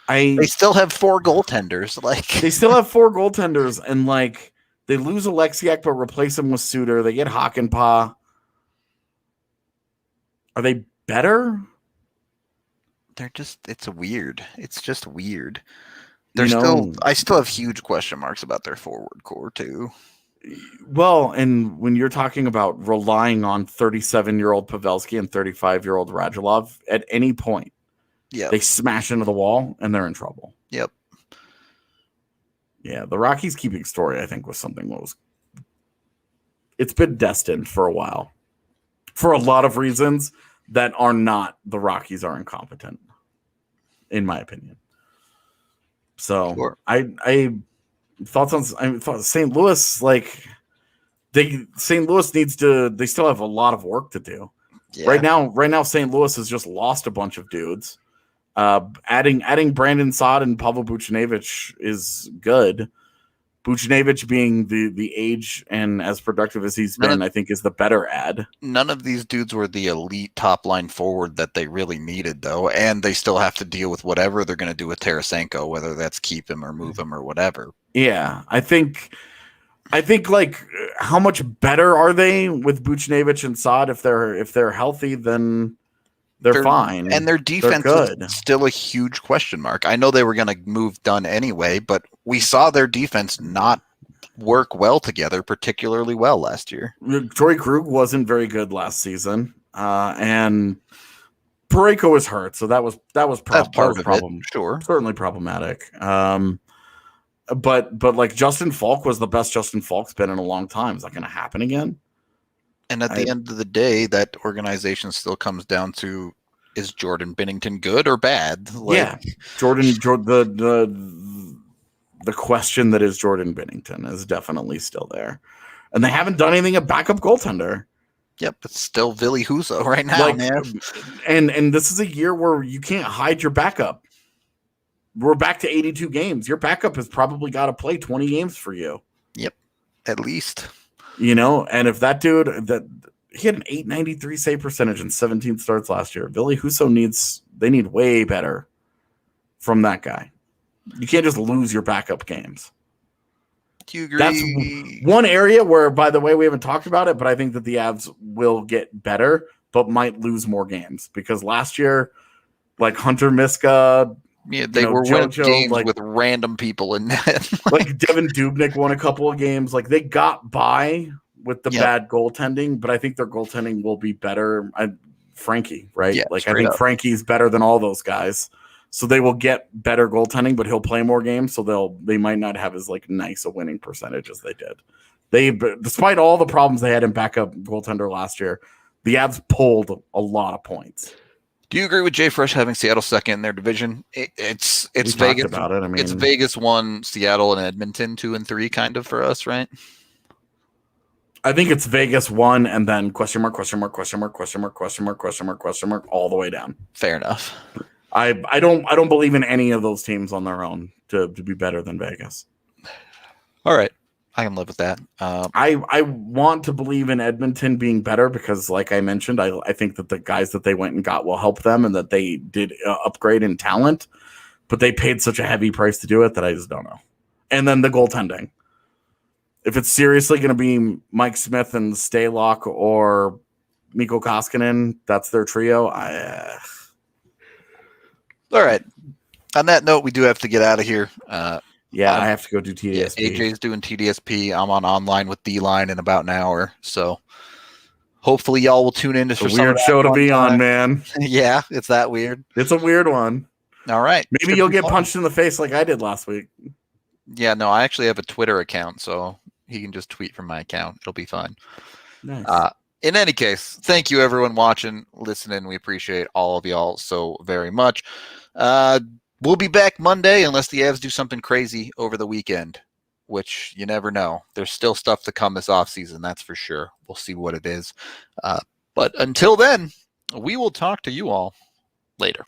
Speaker 2: They
Speaker 1: still have 4 goaltenders. Like
Speaker 2: they still have 4 goaltenders, and like they lose Alexiak but replace him with Suter. They get Hakanpää. Are they better?
Speaker 1: They're just. It's weird. It's just weird. I still have huge question marks about their forward core too.
Speaker 2: Well, and when you're talking about relying on 37-year-old Pavelski and 35-year-old Radulov at any point, they smash into the wall and they're in trouble.
Speaker 1: Yep.
Speaker 2: Yeah, the Rockies keeping story, I think, was something that was. It's been destined for a while, for a lot of reasons that are not the Rockies are incompetent, in my opinion. So
Speaker 1: sure.
Speaker 2: I thought St. Louis, like St. Louis needs to. They still have a lot of work to do. Yeah. Right now, St. Louis has just lost a bunch of dudes. Adding Brandon Saad and Pavel Buchnevich is good. Buchnevich being the age and as productive as he's been, I think is the better ad.
Speaker 1: None of these dudes were the elite top line forward that they really needed, though, and they still have to deal with whatever they're going to do with Tarasenko, whether that's keep him or move him or whatever.
Speaker 2: Yeah, I think like how much better are they with Buchnevich and Saad if they're healthy? Then they're fine,
Speaker 1: and their defense is still a huge question mark. I know they were going to move Dunn anyway, but we saw their defense not work well together, particularly well last year.
Speaker 2: Torrey Krug wasn't very good last season, and Parayko was hurt, so that was part of the problem.
Speaker 1: Sure,
Speaker 2: certainly problematic. But like Justin Falk was the best Justin Falk's been in a long time. Is that going to happen again?
Speaker 1: And at the end of the day, that organization still comes down to, is Jordan Binnington good or bad?
Speaker 2: Jordan the question that is Jordan Binnington is definitely still there. And they haven't done anything at backup goaltender.
Speaker 1: Yep, it's still Ville Husso right now, man.
Speaker 2: And this is a year where you can't hide your backup. We're back to 82 games. Your backup has probably got to play 20 games for you.
Speaker 1: Yep, at least.
Speaker 2: And if that dude he had an .893 save percentage and 17 starts last year, Ville Husso need way better from that guy. You can't just lose your backup games.
Speaker 1: Do you agree?
Speaker 2: That's one area where, by the way, we haven't talked about it, but I think that the Avs will get better, but might lose more games because last year, like Hunter Miska.
Speaker 1: Yeah, they were winning games with random people in net.
Speaker 2: Like Devin Dubnyk won a couple of games. Like they got by with the bad goaltending, but I think their goaltending will be better. Frankie, right?
Speaker 1: Yeah,
Speaker 2: I think Frankie's better than all those guys. So they will get better goaltending, but he'll play more games. So they might not have as nice a winning percentage as they did. Despite all the problems they had in backup goaltender last year, the Avs pulled a lot of points.
Speaker 1: Do you agree with Jay Fresh having Seattle second in their division? It's Vegas
Speaker 2: about it. I mean,
Speaker 1: it's Vegas 1, Seattle and Edmonton 2 and 3, kind of for us, right?
Speaker 2: I think it's Vegas 1 and then question mark all the way down.
Speaker 1: Fair enough.
Speaker 2: I don't believe in any of those teams on their own to be better than Vegas.
Speaker 1: All right. I can live with that.
Speaker 2: I want to believe in Edmonton being better because, like I mentioned, I think that the guys that they went and got will help them and that they did upgrade in talent, but they paid such a heavy price to do it that I just don't know. And then the goaltending. If it's seriously going to be Mike Smith and Stalock or Mikko Koskinen, that's their trio.
Speaker 1: All right. On that note, we do have to get out of here.
Speaker 2: I have to go do TDSP.
Speaker 1: AJ's doing TDSP. I'm online with D-Line in about an hour. So Hopefully, y'all will tune in to
Speaker 2: It's a weird show to be on, man.
Speaker 1: Yeah, it's that weird.
Speaker 2: It's a weird one.
Speaker 1: All right.
Speaker 2: Maybe you'll get punched in the face like I did last week.
Speaker 1: Yeah, no, I actually have a Twitter account, so he can just tweet from my account. It'll be fine.
Speaker 2: Nice.
Speaker 1: In any case, thank you everyone watching, listening. We appreciate all of y'all so very much. We'll be back Monday unless the Avs do something crazy over the weekend, which you never know. There's still stuff to come this offseason, that's for sure. We'll see what it is. But until then, we will talk to you all later.